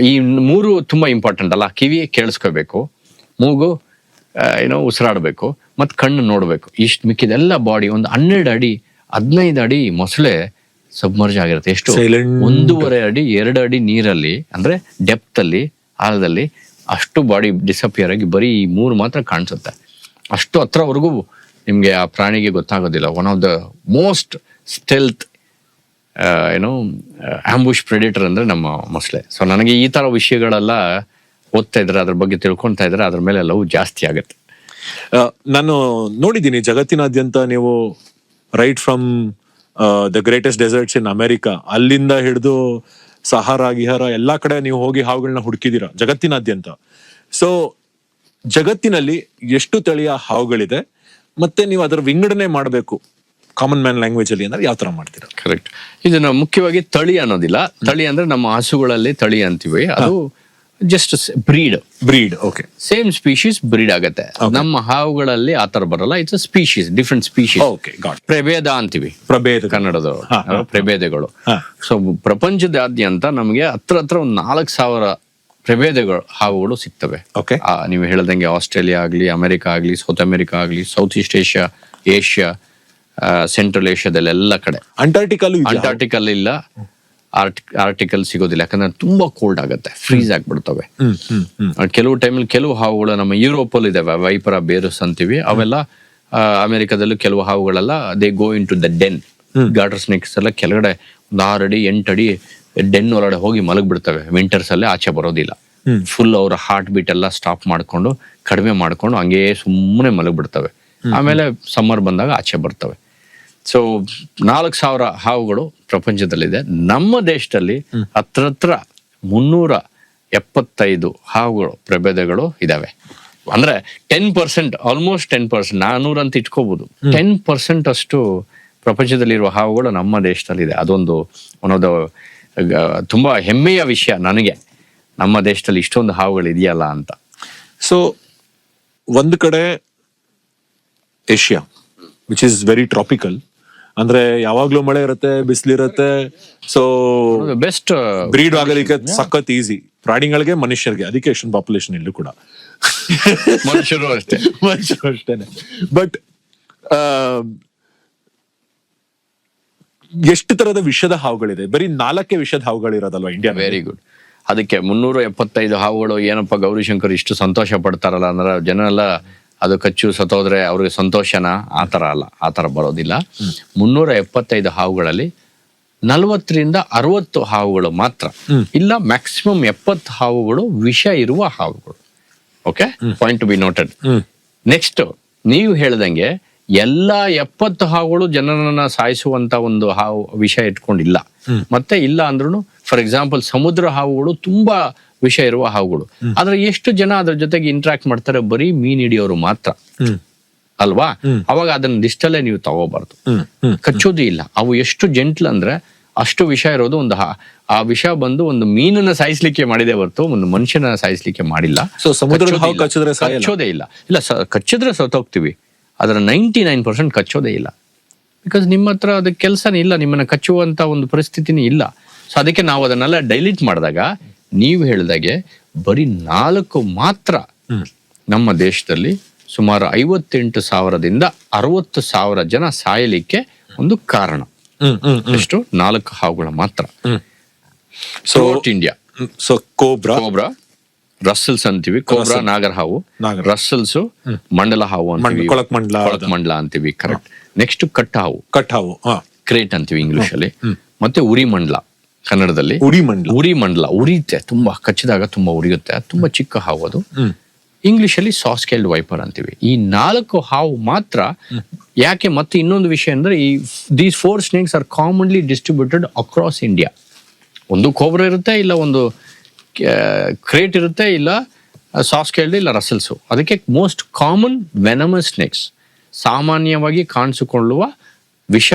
ಈ 3 ತುಂಬಾ ಇಂಪಾರ್ಟೆಂಟ್ ಅಲ್ಲ. ಕಿವಿ ಕೇಳಿಸ್ಕೋಬೇಕು, ಮೂಗು ಉಸಿರಾಡ್ಬೇಕು, ಮತ್ ಕಣ್ಣು ನೋಡ್ಬೇಕು. ಇಷ್ಟು ಮಿಕ್ಕಿದೆಲ್ಲ ಬಾಡಿ ಒಂದು 12 ಅಡಿ 15 ಅಡಿ ಮೊಸಳೆ ಸಬ್ಮರ್ಜ್ ಆಗಿರುತ್ತೆ. ಎಷ್ಟು? 1.5 ಅಡಿ 2 ಅಡಿ ನೀರಲ್ಲಿ, ಅಂದ್ರೆ ಡೆಪ್ತ್ ಅಲ್ಲಿ, ಆಳದಲ್ಲಿ. ಅಷ್ಟು ಬಾಡಿ ಡಿಸಪಿಯರ್ ಆಗಿ ಬರೀ 3 ಮಾತ್ರ ಕಾಣಿಸುತ್ತೆ. ಅಷ್ಟು ಹತ್ರವರೆಗೂ ನಿಮ್ಗೆ ಆ ಪ್ರಾಣಿಗೆ ಗೊತ್ತಾಗೋದಿಲ್ಲ. One of the most stealth ambush predator ಅಂದ್ರೆ ನಮ್ಮ ಮೊಸಳೆ. ಸೊ ನನಗೆ ಈ ತರ ವಿಷಯಗಳೆಲ್ಲ ಓದ್ತಾ ಇದ್ರೆ, ಅದ್ರ ಬಗ್ಗೆ ತಿಳ್ಕೊಂತಾ ಇದ್ರೆ, ಅದ್ರ ಮೇಲೆ ಲವ್ ಜಾಸ್ತಿ ಆಗುತ್ತೆ. ನಾನು ನೋಡಿದ್ದೀನಿ ಜಗತ್ತಿನಾದ್ಯಂತ ನೀವು right from the greatest deserts in America, ಅಲ್ಲಿಂದ ಹಿಡಿದು ಸಹಾರಾ ಗಿಹಾರ ಎಲ್ಲಾ ಕಡೆ ನೀವು ಹೋಗಿ ಹಾವುಗಳನ್ನ ಹುಡುಕಿದೀರ ಜಗತ್ತಿನಾದ್ಯಂತ. ಸೊ ಜಗತ್ತಿನಲ್ಲಿ ಎಷ್ಟು ತಳಿಯ ಹಾವುಗಳಿದೆ, ಮತ್ತೆ ನೀವು ಅದರ ವಿಂಗಡಣೆ ಮಾಡಬೇಕು ಕಾಮನ್ ಮ್ಯಾನ್ ಲ್ಯಾಂಗ್ವೇಜ್ ಅಲ್ಲಿ ಅಂದ್ರೆ ಯಾವ ತರ ಮಾಡ್ತೀರಾ? ಕರೆಕ್ಟ್. ಇದನ್ನ ಮುಖ್ಯವಾಗಿ ತಳಿ ಅನ್ನೋದಿಲ್ಲ. ತಳಿ ಅಂದ್ರೆ ನಮ್ಮ ಹಸುಗಳಲ್ಲಿ ತಳಿ ಅಂತೀವಿ. ಅದು just breed breed. Okay. Same species breed ಆಗತ್ತೆ. ನಮ್ಮ ಹಾವುಗಳಲ್ಲಿ ಆತರ ಬರಲ್ಲ. It's species, different species. Okay, got. ಪ್ರಭೇದ ಅಂತೀವಿ ಪ್ರಭೇದ. ಕನ್ನಡದವರು ಪ್ರಭೇದಗಳು. ಸೊ ಪ್ರಪಂಚದಾದ್ಯಂತ ನಮಗೆ ಹತ್ರ ಒಂದು 4,000 ಪ್ರಭೇದಗಳು ಹಾವುಗಳು ಸಿಗ್ತವೆ. ಓಕೆ. ನೀವು ಹೇಳ್ದಂಗೆ ಆಸ್ಟ್ರೇಲಿಯಾ ಆಗ್ಲಿ, ಅಮೆರಿಕ ಆಗ್ಲಿ, ಸೌತ್ ಅಮೆರಿಕಾ ಆಗ್ಲಿ, ಸೌತ್ ಈಸ್ಟ್ ಏಷ್ಯಾ, ಸೆಂಟ್ರಲ್ ಏಷ್ಯಾದಲ್ಲೆಲ್ಲ ಕಡೆ. ಅಂಟಾರ್ಟಿಕಲ್ ಇಲ್ಲ, ಆರ್ಟಿಕಲ್ ಸಿಗೋದಿಲ್ಲ, ಯಾಕಂದ್ರೆ ತುಂಬಾ ಕೋಲ್ಡ್ ಆಗುತ್ತೆ, ಫ್ರೀಸ್ ಆಗ್ಬಿಡ್ತವೆ. ಕೆಲವು ಟೈಮಲ್ಲಿ ಕೆಲವು ಹಾವುಗಳು ನಮ್ಮ ಯುರೋಪ್ ಅಲ್ಲಿ ಇದಾವೆ, ವೈಪರ ಬೇರಸ್ ಅಂತೀವಿ, ಅವೆಲ್ಲ ಅಮೆರಿಕದಲ್ಲೂ ಕೆಲವು ಹಾವುಗಳೆಲ್ಲ they go into the den. Garter snakes ಎಲ್ಲ ಕೆಳಗಡೆ 6 ಅಡಿ 8 ಅಡಿ ಡೆನ್ ಒಳಗಡೆ ಹೋಗಿ ಮಲಗ್ಬಿಡ್ತವೆ. ವಿಂಟರ್ಸ್ ಅಲ್ಲೇ ಆಚೆ ಬರೋದಿಲ್ಲ. ಫುಲ್ ಅವ್ರ ಹಾರ್ಟ್ ಬೀಟ್ ಎಲ್ಲ ಸ್ಟಾಪ್ ಮಾಡ್ಕೊಂಡು ಕಡಿಮೆ ಮಾಡ್ಕೊಂಡು ಹಂಗೇ ಸುಮ್ಮನೆ ಮಲಗ್ಬಿಡ್ತವೆ. ಆಮೇಲೆ ಸಮ್ಮರ್ ಬಂದಾಗ ಆಚೆ ಬರ್ತವೆ. ಸೊ 4,000 ಹಾವುಗಳು ಪ್ರಪಂಚದಲ್ಲಿದೆ. ನಮ್ಮ ದೇಶದಲ್ಲಿ ಹತ್ರ 375 ಹಾವುಗಳು ಪ್ರಭೇದಗಳು ಇದಾವೆ. ಅಂದ್ರೆ 10%, ಆಲ್ಮೋಸ್ಟ್ 10%, 400 ಅಂತ ಇಟ್ಕೋಬಹುದು. 10% ಅಷ್ಟು ಪ್ರಪಂಚದಲ್ಲಿರುವ ಹಾವುಗಳು ನಮ್ಮ ದೇಶದಲ್ಲಿದೆ. ಅದೊಂದು ಒಂದೊಂದು ತುಂಬಾ ಹೆಮ್ಮೆಯ ವಿಷಯ ನನಗೆ, ನಮ್ಮ ದೇಶದಲ್ಲಿ ಇಷ್ಟೊಂದು ಹಾವುಗಳು ಇದೆಯಲ್ಲ ಅಂತ. ಸೊ ಒಂದು ಕಡೆ Asia which is very tropical, ಅಂದ್ರೆ ಯಾವಾಗ್ಲೂ ಮಳೆ ಇರುತ್ತೆ, ಬಿಸಿಲಿರುತ್ತೆ. ಸೊ ಬೆಸ್ಟ್ ಬ್ರೀಡ್ ಆಗಲಿಕ್ಕೆ ಸಖತ್ ಈಸಿ, ಪ್ರಾಣಿಗಳಿಗೆ ಮನುಷ್ಯರಿಗೆ. ಅದಕ್ಕೆ ಎಷ್ಟೊಂದು ಪಾಪ್ಯುಲೇಷನ್ ಇಲ್ಲೂ ಕೂಡ ಮನುಷ್ಯರು ಅಷ್ಟೇನೆ. ಬಟ್ ಎಷ್ಟು ತರದ ವಿಷದ ಹಾವುಗಳಿದೆ? ಬರೀ 4 ವಿಷದ ಹಾವುಗಳು ಇರೋದಲ್ವಾ ಇಂಡಿಯಾ? Very good. ಅದಕ್ಕೆ 375 ಹಾವುಗಳು. ಏನಪ್ಪ ಗೌರಿಶಂಕರ್ ಇಷ್ಟು ಸಂತೋಷ ಪಡ್ತಾರಲ್ಲ ಅಂದ್ರೆ, ಜನ ಎಲ್ಲ ಅದು ಕಚ್ಚು ಸತ್ತೋದ್ರೆ ಅವ್ರಿಗೆ ಸಂತೋಷನ? ಆತರ ಅಲ್ಲ, ಆತರ ಬರೋದಿಲ್ಲ. 375 ಹಾವುಗಳಲ್ಲಿ 40ರಿಂದ 60 ಹಾವುಗಳು ಮಾತ್ರ ಇಲ್ಲ, ಮ್ಯಾಕ್ಸಿಮಮ್ 70 ಹಾವುಗಳು ವಿಷ ಇರುವ ಹಾವುಗಳು. Okay, point to be noted. Next, ನೀವು ಹೇಳ್ದಂಗೆ ಎಲ್ಲಾ 70 ಹಾವುಗಳು ಜನರನ್ನ ಸಾಯಿಸುವಂತ ಒಂದು ಹಾವು ವಿಷ ಇಟ್ಕೊಂಡಿಲ್ಲ. ಮತ್ತೆ ಇಲ್ಲ ಅಂದ್ರೂ, ಫಾರ್ ಎಕ್ಸಾಂಪಲ್ ಸಮುದ್ರ ಹಾವುಗಳು ತುಂಬಾ ವಿಷ ಇರುವ ಹಾವುಗಳು. ಆದ್ರೆ ಎಷ್ಟು ಜನ ಅದ್ರ ಜೊತೆಗೆ ಇಂಟ್ರಾಕ್ಟ್ ಮಾಡ್ತಾರೆ? ಬರೀ ಮೀನ್ ಹಿಡಿಯೋರು ಮಾತ್ರ ಅಲ್ವಾ? ಅವಾಗ ಅದನ್ನ ಲಿಸ್ಟಲ್ಲೇ ನೀವು ತಗೋಬಾರ್ದು. ಕಚ್ಚೋದು ಇಲ್ಲ. ಅವು ಎಷ್ಟು ಜೆಂಟ್ಲ್ ಅಂದ್ರೆ ಅಷ್ಟು ವಿಷ ಇರೋದು. ಒಂದು ಆ ವಿಷ ಬಂದು ಒಂದು ಮೀನನ್ನ ಸಾಯಿಸ್ಲಿಕ್ಕೆ ಮಾಡಿದೆ ಹೊರತು ಒಂದು ಮನುಷ್ಯನ ಸಾಯಿಸ್ಲಿಕ್ಕೆ ಮಾಡಿಲ್ಲ. ಸೊ ಸಮುದ್ರದ ಹಾವು ಕಚ್ಚೋದೇ ಇಲ್ಲ. ಕಚ್ಚಿದ್ರೆ ಸತ್ತೋಗ್ತೀವಿ. ಅದರ 99% ಕಚ್ಚೋದೇ ಇಲ್ಲ. ಬಿಕಾಸ್ ನಿಮ್ಮ ಹತ್ರ ಅದಕ್ಕೆ ಕೆಲಸನೇ ಇಲ್ಲ, ನಿಮ್ಮನ್ನ ಕಚ್ಚುವಂತ ಒಂದು ಪರಿಸ್ಥಿತಿನೇ ಇಲ್ಲ. ಸೊ ಅದಕ್ಕೆ ನಾವು ಅದನ್ನೆಲ್ಲ ಡೈಲಿಟ್ ಮಾಡಿದಾಗ, ನೀವು ಹೇಳಿದಾಗೆ ಬರೀ 4 ಮಾತ್ರ ನಮ್ಮ ದೇಶದಲ್ಲಿ ಸುಮಾರು 58,000ದಿಂದ 60,000 ಜನ ಸಾಯಲಿಕ್ಕೆ ಒಂದು ಕಾರಣ. ಎಷ್ಟು? 4 ಹಾವುಗಳ ಮಾತ್ರ. So India. So cobra, Russell's ಅಂತೀವಿ. ಕೋಬ್ರಾ ನಾಗರ ಹಾವು, ರಸಲ್ಸ್ ಮಂಡಲ ಹಾವು ಅಂತೀವಿ, ಕೊಳಕ್ಮಂಡಲ ಅಂತೀವಿ. ಕರೆಕ್ಟ್. ನೆಕ್ಸ್ಟ್ ಕಟ್ ಹಾವು, ಕ್ರೇಟ್ ಅಂತೀವಿ ಇಂಗ್ಲಿಷ್ ಅಲ್ಲಿ. ಮತ್ತೆ ಉರಿ ಮಂಡಲ ಕನ್ನಡದಲ್ಲಿ. ಉರಿ ಮಂಡಲ ಉರಿಯುತ್ತೆ, ತುಂಬಾ ಕಚ್ಚಿದಾಗ ತುಂಬಾ ಉರಿಯುತ್ತೆ, ತುಂಬಾ ಚಿಕ್ಕ ಹಾವು ಅದು. ಇಂಗ್ಲಿಷ್ ಅಲ್ಲಿ ಸಾಸ್ಕೇಲ್ಡ್ ವೈಪರ್ ಅಂತೀವಿ. ಈ 4 ಹಾವು ಮಾತ್ರ. ಯಾಕೆ? ಮತ್ತೆ ಇನ್ನೊಂದು ವಿಷಯ ಅಂದ್ರೆ, these 4 snakes R commonly distributed across India. ಒಂದು ಕೋಬ್ರಾ ಇರುತ್ತೆ, ಇಲ್ಲ ಒಂದು ಕ್ರೇಟ್ ಇರುತ್ತೆ, ಇಲ್ಲ ಸಾಸ್ಕೇಲ್ಡ್, ಇಲ್ಲ ರಸಲ್ಸು. ಅದಕ್ಕೆ ಮೋಸ್ಟ್ ಕಾಮನ್ ವೆನಮಸ್ ಸ್ನೇಕ್ಸ್, ಸಾಮಾನ್ಯವಾಗಿ ಕಾಣಿಸಿಕೊಳ್ಳುವ ವಿಷ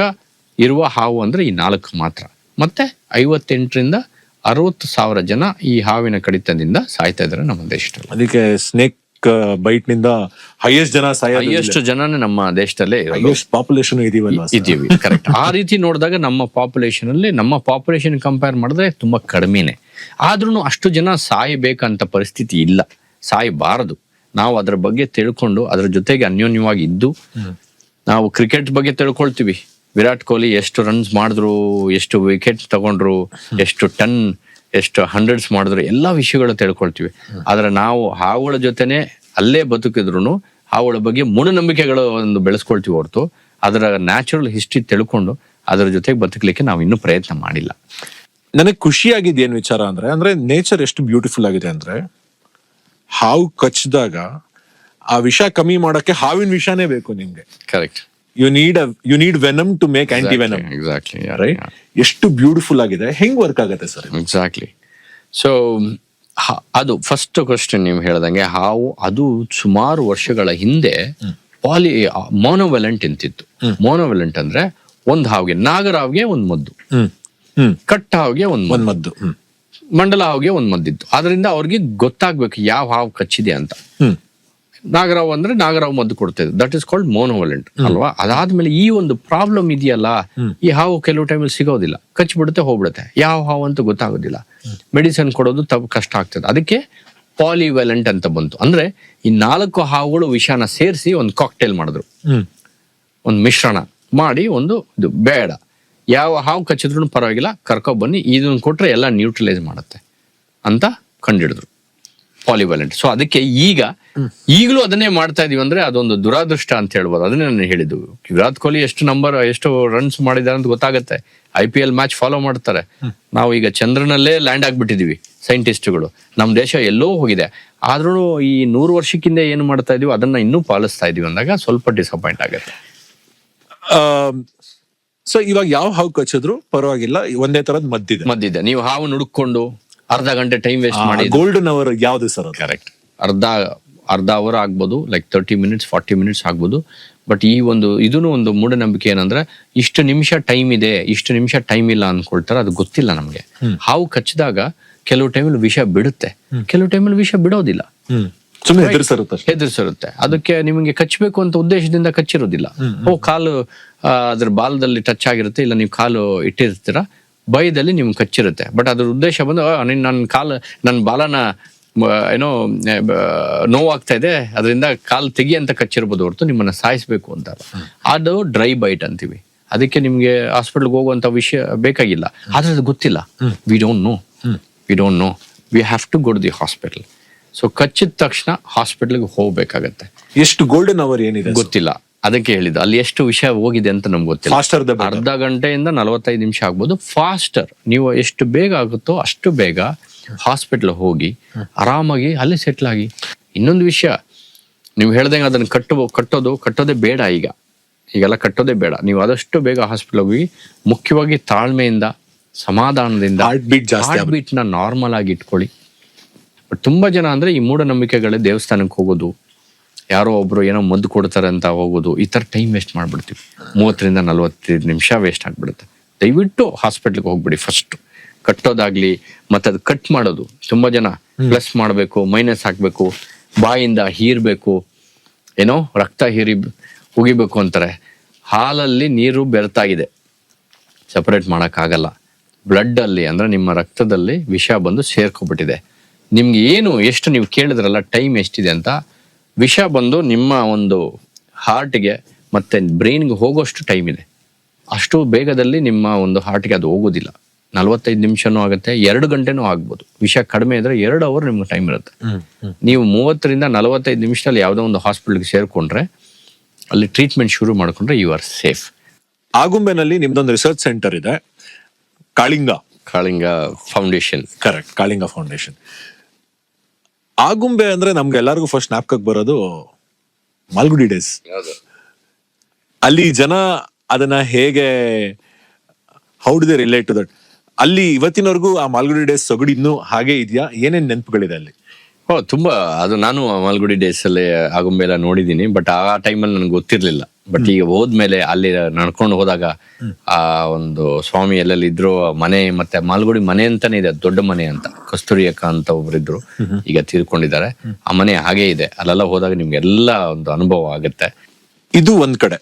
ಇರುವ ಹಾವು ಅಂದ್ರೆ ಈ 4 ಮಾತ್ರ. ಮತ್ತೆ 58ರಿಂದ 60,000 ಜನ ಈ ಹಾವಿನ ಕಡಿತದಿಂದ ಸಾಯ್ತಾ ಇದ್ದಾರೆ ನಮ್ಮ ದೇಶದಲ್ಲಿ. ಅದಕ್ಕೆ ಸ್ನೇಕ್ ಬೈಟ್ ನಿಂದ ಹೈಯೆಸ್ಟ್ ಜನನೇ ನಮ್ಮ ದೇಶದಲ್ಲೇ ಪಾಪ್ಯುಲೇಷನ್ ಇದೀವಿ. ಕರೆಕ್ಟ್. ಆ ರೀತಿ ನೋಡಿದಾಗ ನಮ್ಮ ಪಾಪ್ಯುಲೇಷನ್ ಅಲ್ಲಿ, ನಮ್ಮ ಪಾಪ್ಯುಲೇಷನ್ ಕಂಪೇರ್ ಮಾಡಿದ್ರೆ ತುಂಬಾ ಕಡಿಮೆನೆ. ಆದ್ರೂ ಅಷ್ಟು ಜನ ಸಾಯಬೇಕಂತ ಪರಿಸ್ಥಿತಿ ಇಲ್ಲ, ಸಾಯಬಾರದು. ನಾವು ಅದ್ರ ಬಗ್ಗೆ ತಿಳ್ಕೊಂಡು ಅದ್ರ ಜೊತೆಗೆ ಅನ್ಯೋನ್ಯವಾಗಿ ಇದ್ದು, ನಾವು ಕ್ರಿಕೆಟ್ ಬಗ್ಗೆ ತಿಳ್ಕೊಳ್ತೀವಿ. ವಿರಾಟ್ ಕೊಹ್ಲಿ ಎಷ್ಟು ರನ್ಸ್ ಮಾಡಿದ್ರು, ಎಷ್ಟು ವಿಕೆಟ್ ತಗೊಂಡ್ರು, ಎಷ್ಟು ಟನ್, ಎಷ್ಟು ಹಂಡ್ರೆಡ್ಸ್ ಮಾಡಿದ್ರು, ಎಲ್ಲಾ ವಿಷಯಗಳು ತಿಳ್ಕೊಳ್ತೀವಿ. ಆದ್ರೆ ನಾವು ಹಾವುಗಳ ಜೊತೆನೆ ಅಲ್ಲೇ ಬದುಕಿದ್ರು ಹಾವುಗಳ ಬಗ್ಗೆ ಮೂಢನಂಬಿಕೆಗಳು ಒಂದು ಬೆಳೆಸ್ಕೊಳ್ತೀವಿ ಹೊರತು ಅದರ ನ್ಯಾಚುರಲ್ ಹಿಸ್ಟ್ರಿ ತಿಳ್ಕೊಂಡು ಅದರ ಜೊತೆಗೆ ಬದುಕಲಿಕ್ಕೆ ನಾವು ಇನ್ನೂ ಪ್ರಯತ್ನ ಮಾಡಿಲ್ಲ. ನನಗೆ ಖುಷಿಯಾಗಿದ್ದು ಏನ್ ವಿಚಾರ ಅಂದ್ರೆ ನೇಚರ್ ಎಷ್ಟು ಬ್ಯೂಟಿಫುಲ್ ಆಗಿದೆ ಅಂದ್ರೆ, ಹಾವು ಕಚ್ಚಿದಾಗ ಆ ವಿಷ ಕಮ್ಮಿ ಮಾಡಕ್ಕೆ ಹಾವಿನ ವಿಷಾನೇ ಬೇಕು ನಿಮ್ಗೆ. Correct. You need venom to make antivenom. Exactly. Right. ಎಷ್ಟು ಬ್ಯೂಟಿಫುಲ್ ಆಗಿದೆ. ಹೆಂಗ್ ವರ್ಕ್ ಆಗುತ್ತೆ ಸರ್? ಎಕ್ಸಾಕ್ಟ್ಲಿ. ಸೊ ಅದು ಫಸ್ಟ್ ಕ್ವಶನ್ ನೀವು ಹೇಳ್ದಂಗೆ, ಹಾವು ಅದು ಸುಮಾರು ವರ್ಷಗಳ ಹಿಂದೆ ಮೋನೋವೆಲೆಂಟ್ ಅಂತಿತ್ತು. ಮೋನೋವೆಲೆಂಟ್ ಅಂದ್ರೆ ಒಂದ್ ಹಾವಿಗೆ, ನಾಗರ ಹಾವಿಗೆ ಒಂದ್ ಮದ್ದು, ಕಟ್ಟ ಹಾವಿಗೆ ಒಂದ್ ಮದ್ದು, ಮಂಡಲ ಹಾವಿಗೆ ಒಂದು ಮದ್ದಿತ್ತು. ಆದ್ರಿಂದ ಅವ್ರಿಗೆ ಗೊತ್ತಾಗ್ಬೇಕು ಯಾವ ಹಾವು ಕಚ್ಚಿದೆ ಅಂತ. ನಾಗರಾವ್ ಅಂದ್ರೆ ನಾಗರಾವ್ ಮದ್ದು ಕೊಡ್ತಿದ್ರು, ದಟ್ ಇಸ್ ಕಾಲ್ಡ್ ಮೋನೋವಲೆಂಟ್ ಅಲ್ವಾ. ಅದಾದ್ಮೇಲೆ ಈ ಒಂದು ಪ್ರಾಬ್ಲಮ್ ಇದೆಯಲ್ಲ, ಈ ಹಾವು ಕೆಲವು ಟೈಮಲ್ಲಿ ಸಿಗೋದಿಲ್ಲ, ಕಚ್ಚಿಬಿಡುತ್ತೆ ಹೋಗ್ಬಿಡುತ್ತೆ, ಯಾವ ಹಾವು ಅಂತ ಗೊತ್ತಾಗೋದಿಲ್ಲ, ಮೆಡಿಸಿನ್ ಕೊಡೋದು ಕಷ್ಟ ಆಗ್ತದೆ. ಅದಕ್ಕೆ ಪಾಲಿವ್ಯಾಲೆಂಟ್ ಅಂತ ಬಂತು. ಅಂದ್ರೆ ಈ 4 ಹಾವುಗಳು ವಿಷಾನ ಸೇರಿಸಿ ಒಂದು ಕಾಕ್ಟೇಲ್ ಮಾಡಿದ್ರು, ಒಂದು ಮಿಶ್ರಣ ಮಾಡಿ ಒಂದು ಇದು ಬೇಡ, ಯಾವ ಹಾವು ಕಚ್ಚಿದ್ರು ಪರವಾಗಿಲ್ಲ, ಕರ್ಕೊಬನ್ನಿ, ಇದನ್ನ ಕೊಟ್ರೆ ಎಲ್ಲ ನ್ಯೂಟ್ರಲೈಸ್ ಮಾಡುತ್ತೆ ಅಂತ ಕಂಡಿಡಿದ್ರು ಪಾಲಿವ್ಯಾಲೆಂಟ್. ಸೊ ಅದಕ್ಕೆ ಈಗಲೂ ಅದನ್ನೇ ಮಾಡ್ತಾ ಇದೀವಿ. ಅಂದ್ರೆ ಅದೊಂದು ದುರಾದೃಷ್ಟ ಅಂತ ಹೇಳ್ಬೋದು. ಅದನ್ನೇ ನಾನು ಹೇಳಿದ್ದು, ವಿರಾಟ್ ಕೊಹ್ಲಿ ಎಷ್ಟು ರನ್ಸ್ ಮಾಡಿದ್ದಾರೆ ಅಂತ ಗೊತ್ತಾಗುತ್ತೆ. IPL ಮ್ಯಾಚ್ ಫಾಲೋ ಮಾಡ್ತಾರೆ. ನಾವು ಈಗ ಚಂದ್ರನಲ್ಲೇ ಲ್ಯಾಂಡ್ ಆಗ್ಬಿಟ್ಟಿದೀವಿ ಸೈಂಟಿಸ್ಟ್ಗಳು, ನಮ್ ದೇಶ ಎಲ್ಲೋ ಹೋಗಿದೆ. ಆದ್ರೂ ಈ 100 ವರ್ಷಕ್ಕಿಂತ ಏನು ಮಾಡ್ತಾ ಇದೀವಿ ಅದನ್ನ ಇನ್ನೂ ಪಾಲಿಸ್ತಾ ಇದೀವಿ ಅಂದಾಗ ಸ್ವಲ್ಪ ಡಿಸಪಾಯಿಂಟ್ ಆಗುತ್ತೆ. ಸೊ ಇವಾಗ ಯಾವ ಹಾವು ಕಚ್ಚಿದ್ರು ಪರವಾಗಿಲ್ಲ, ಒಂದೇ ತರದ್ ಮದ್ದಿದೆ. ನೀವು ಹಾವು ನುಡ್ಕೊಂಡು ಅರ್ಧ ಗಂಟೆ ಟೈಮ್ ವೇಸ್ಟ್ ಮಾಡಿ. ಗೋಲ್ಡನ್ ಅವರ್ ಯಾವ್ದು ಸರ್? ಕರೆಕ್ಟ್, ಅರ್ಧ ಅವರ್ ಆಗ್ಬೋದು, ಲೈಕ್ 30 minutes 40 minutes ಆಗ್ಬೋದು. ಬಟ್ ಈ ಇದೂ ಒಂದು ಮೂಢನಂಬಿಕೆ ಏನಂದ್ರೆ, ಇಷ್ಟು ನಿಮಿಷ ಟೈಮ್ ಇದೆ, ಇಷ್ಟು ನಿಮಿಷ ಟೈಮ್ ಇಲ್ಲ ಅನ್ಕೊಳ್ತಾರೆ. ಅದು ಗೊತ್ತಿಲ್ಲ ನಮ್ಗೆ. ಹಾವು ಕಚ್ಚಿದಾಗ ಕೆಲವು ಟೈಮಲ್ಲಿ ವಿಷ ಬಿಡುತ್ತೆ, ಕೆಲವು ಟೈಮಲ್ಲಿ ವಿಷ ಬಿಡೋದಿಲ್ಲ, ಹೆದರ್ಸಿರುತ್ತೆ. ಅದಕ್ಕೆ ನಿಮಗೆ ಕಚ್ಚಬೇಕು ಅಂತ ಉದ್ದೇಶದಿಂದ ಕಚ್ಚಿರೋದಿಲ್ಲ. ಕಾಲು ಅದ್ರ ಬಾಲದಲ್ಲಿ ಟಚ್ ಆಗಿರುತ್ತೆ, ಇಲ್ಲ ನೀವು ಕಾಲು ಇಟ್ಟಿರ್ತೀರ, ಭಯದಲ್ಲಿ ನಿಮ್ಗೆ ಕಚ್ಚಿರುತ್ತೆ. ಬಟ್ ಅದ್ರ ಉದ್ದೇಶ ಬಂದು ನನ್ನ ಬಾಲನ ಏನೋ ನೋವಾಗ್ತಾ ಇದೆ, ಅದರಿಂದ ಕಾಲು ತೆಗಿ ಅಂತ ಕಚ್ಚಿರ್ಬೋದು ಹೊರತು ನಿಮ್ಮನ್ನ ಸಾಯಿಸ್ಬೇಕು ಅಂತ. ಅದು ಡ್ರೈ ಬೈಟ್ ಅಂತೀವಿ. ಅದಕ್ಕೆ ನಿಮ್ಗೆ ಹಾಸ್ಪಿಟಲ್ಗೆ ಹೋಗುವಂತ ವಿಷಯ ಬೇಕಾಗಿಲ್ಲ, ಆದ್ರೆ ಅದು ಗೊತ್ತಿಲ್ಲ. We don't know, we have to go to the hospital. So ಕಚ್ಚಿದ ತಕ್ಷಣ ಹಾಸ್ಪಿಟಲ್ಗೆ ಹೋಗ್ಬೇಕಾಗತ್ತೆ. ಎಷ್ಟು ಗೋಲ್ಡನ್ ಅವರ್ ಏನಿದೆ ಗೊತ್ತಿಲ್ಲ, ಅದಕ್ಕೆ ಹೇಳಿದ್ದು. ಅಲ್ಲಿ ಎಷ್ಟು ವಿಷಯ ಹೋಗಿದೆ ಅಂತ ನಮ್ಗೆ ಗೊತ್ತಿಲ್ಲ. ಅರ್ಧ ಗಂಟೆಯಿಂದ 45 ನಿಮಿಷ ಆಗ್ಬೋದು. ಫಾಸ್ಟರ್, ನೀವು ಎಷ್ಟು ಬೇಗ ಆಗುತ್ತೋ ಅಷ್ಟು ಬೇಗ ಹಾಸ್ಪಿಟಲ್ ಹೋಗಿ ಆರಾಮಾಗಿ ಅಲ್ಲಿ ಸೆಟ್ಲ್ ಆಗಿ. ಇನ್ನೊಂದು ವಿಷಯ, ನೀವು ಹೇಳ್ದಂಗೆ ಅದನ್ನ ಕಟ್ಟೋದೇ ಬೇಡ. ಈಗೆಲ್ಲ ಕಟ್ಟೋದೇ ಬೇಡ. ನೀವು ಆದಷ್ಟು ಬೇಗ ಹಾಸ್ಪಿಟಲ್ ಹೋಗಿ, ಮುಖ್ಯವಾಗಿ ತಾಳ್ಮೆಯಿಂದ ಸಮಾಧಾನದಿಂದ ಹಾರ್ಟ್ ಬೀಟ್ ನ ನಾರ್ಮಲ್ ಆಗಿ ಇಟ್ಕೊಳ್ಳಿ. ಬಟ್ ತುಂಬಾ ಜನ ಅಂದ್ರೆ ಈ ಮೂಢನಂಬಿಕೆಗಳೇ, ದೇವಸ್ಥಾನಕ್ಕೆ ಹೋಗೋದು, ಯಾರೋ ಒಬ್ರು ಏನೋ ಮದ್ದು ಕೊಡ್ತಾರೆ ಅಂತ ಹೋಗೋದು, ಈ ತರ ಟೈಮ್ ವೇಸ್ಟ್ ಮಾಡ್ಬಿಡ್ತೀವಿ. 30ರಿಂದ 45 ನಿಮಿಷ ವೇಸ್ಟ್ ಆಗ್ಬಿಡುತ್ತೆ. ದಯವಿಟ್ಟು ಹಾಸ್ಪಿಟ್ಲ್ಗೆ ಹೋಗ್ಬಿಡಿ. ಫಸ್ಟ್ ಕಟ್ಟೋದಾಗ್ಲಿ, ಮತ್ತೆ ಅದು ಕಟ್ ಮಾಡೋದು. ತುಂಬಾ ಜನ ಪ್ಲಸ್ ಮಾಡ್ಬೇಕು, ಮೈನಸ್ ಹಾಕ್ಬೇಕು, ಬಾಯಿಂದ ಹೀರ್ಬೇಕು, ಏನೋ ರಕ್ತ ಉಗಿಬೇಕು ಅಂತಾರೆ. ಹಾಲಲ್ಲಿ ನೀರು ಬೆರೆತಾಗಿದೆ, ಸಪರೇಟ್ ಮಾಡಕ್ಕಾಗಲ್ಲ. ಬ್ಲಡ್ ಅಲ್ಲಿ ಅಂದ್ರೆ ನಿಮ್ಮ ರಕ್ತದಲ್ಲಿ ವಿಷ ಬಂದು ಸೇರ್ಕೊಬಿಟ್ಟಿದೆ. ನಿಮ್ಗೆ ಎಷ್ಟು ನೀವು ಕೇಳಿದ್ರಲ್ಲ ಟೈಮ್ ಎಷ್ಟಿದೆ ಅಂತ, ವಿಷ ಬಂದು ನಿಮ್ಮ ಒಂದು ಹಾರ್ಟ್ಗೆ ಮತ್ತೆ ಬ್ರೈನ್ಗೆ ಹೋಗೋಷ್ಟು ಟೈಮ್ ಇದೆ. ಅಷ್ಟು ಬೇಗದಲ್ಲಿ ನಿಮ್ಮ ಒಂದು ಹಾರ್ಟ್ಗೆ ಅದು ಹೋಗೋದಿಲ್ಲ. 45 ನಿಮಿಷನೂ ಆಗುತ್ತೆ, 2 ಗಂಟೆನೂ ಆಗ್ಬೋದು. ವಿಷ ಕಡಿಮೆ ಇದ್ರೆ 2 ಅವರ್ ನಿಮ್ಗೆ ಟೈಮ್ ಇರುತ್ತೆ. ನೀವು 30ರಿಂದ 45 ನಿಮಿಷದಲ್ಲಿ ಯಾವುದೋ ಒಂದು ಹಾಸ್ಪಿಟಲ್ಗೆ ಸೇರ್ಕೊಂಡ್ರೆ, ಅಲ್ಲಿ ಟ್ರೀಟ್ಮೆಂಟ್ ಶುರು ಮಾಡ್ಕೊಂಡ್ರೆ ಯು ಆರ್ ಸೇಫ್. ಆಗುಂಬೆನಲ್ಲಿ ನಿಮ್ದೊಂದು ರಿಸರ್ಚ್ ಸೆಂಟರ್ ಇದೆ, Kalinga foundation. Correct, Kalinga foundation. Agumbe ಅಂದ್ರೆ ನಮ್ಗೆಲ್ಲರಿಗೂ ಫಸ್ಟ್ ಜ್ಞಾಪಕಕ್ಕೆ ಬರೋದು ಮಾಲ್ಗುಡಿ ಡೇಸ್. ಅಲ್ಲಿ ಜನ ಅದನ್ನ ಹೇಗೆ, how do they relate to that? ಅಲ್ಲಿ ಇವತ್ತಿನವರೆಗೂ ಆ ಮಾಲ್ಗುಡಿ ಡೇಸ್ ಸೊಗಡು ಇನ್ನೂ ಹಾಗೆ ಇದೆಯಾ? ಏನೇನ್ ನೆನಪುಗಳಿದೆ ಅಲ್ಲಿ? ತುಂಬಾ. ಅದು ನಾನು ಮಾಲ್ಗುಡಿ ಡೇಸ್ ಅಲ್ಲಿ ಆಗುಂಬೆ ಎಲ್ಲ ನೋಡಿದೀನಿ, ಬಟ್ ಆ ಟೈಮಲ್ಲಿ ನನಗೆ ಗೊತ್ತಿರ್ಲಿಲ್ಲ. ಬಟ್ ಈಗ ಹೋದ್ಮೇಲೆ ಅಲ್ಲಿ ನಡ್ಕೊಂಡು ಹೋದಾಗ ಆ ಒಂದು ಸ್ವಾಮಿ ಎಲ್ಲೆಲ್ಲಿ ಇದ್ರು ಮನೆ, ಮತ್ತೆ ಮಾಲ್ಗುಡಿ ಮನೆ ಅಂತಾನೆ ಇದೆ, ದೊಡ್ಡ ಮನೆ ಅಂತ. ಕಸ್ತೂರಿ ಅಕ್ಕ ಅಂತ ಒಬ್ರಿದ್ರು, ಈಗ ತೀರ್ಕೊಂಡಿದ್ದಾರೆ. ಆ ಮನೆ ಹಾಗೆ ಇದೆ. ಅಲ್ಲೆಲ್ಲ ಹೋದಾಗ ನಿಮ್ಗೆಲ್ಲ ಒಂದು ಅನುಭವ ಆಗುತ್ತೆ. ಇದು ಒಂದ್ ಕಡೆ.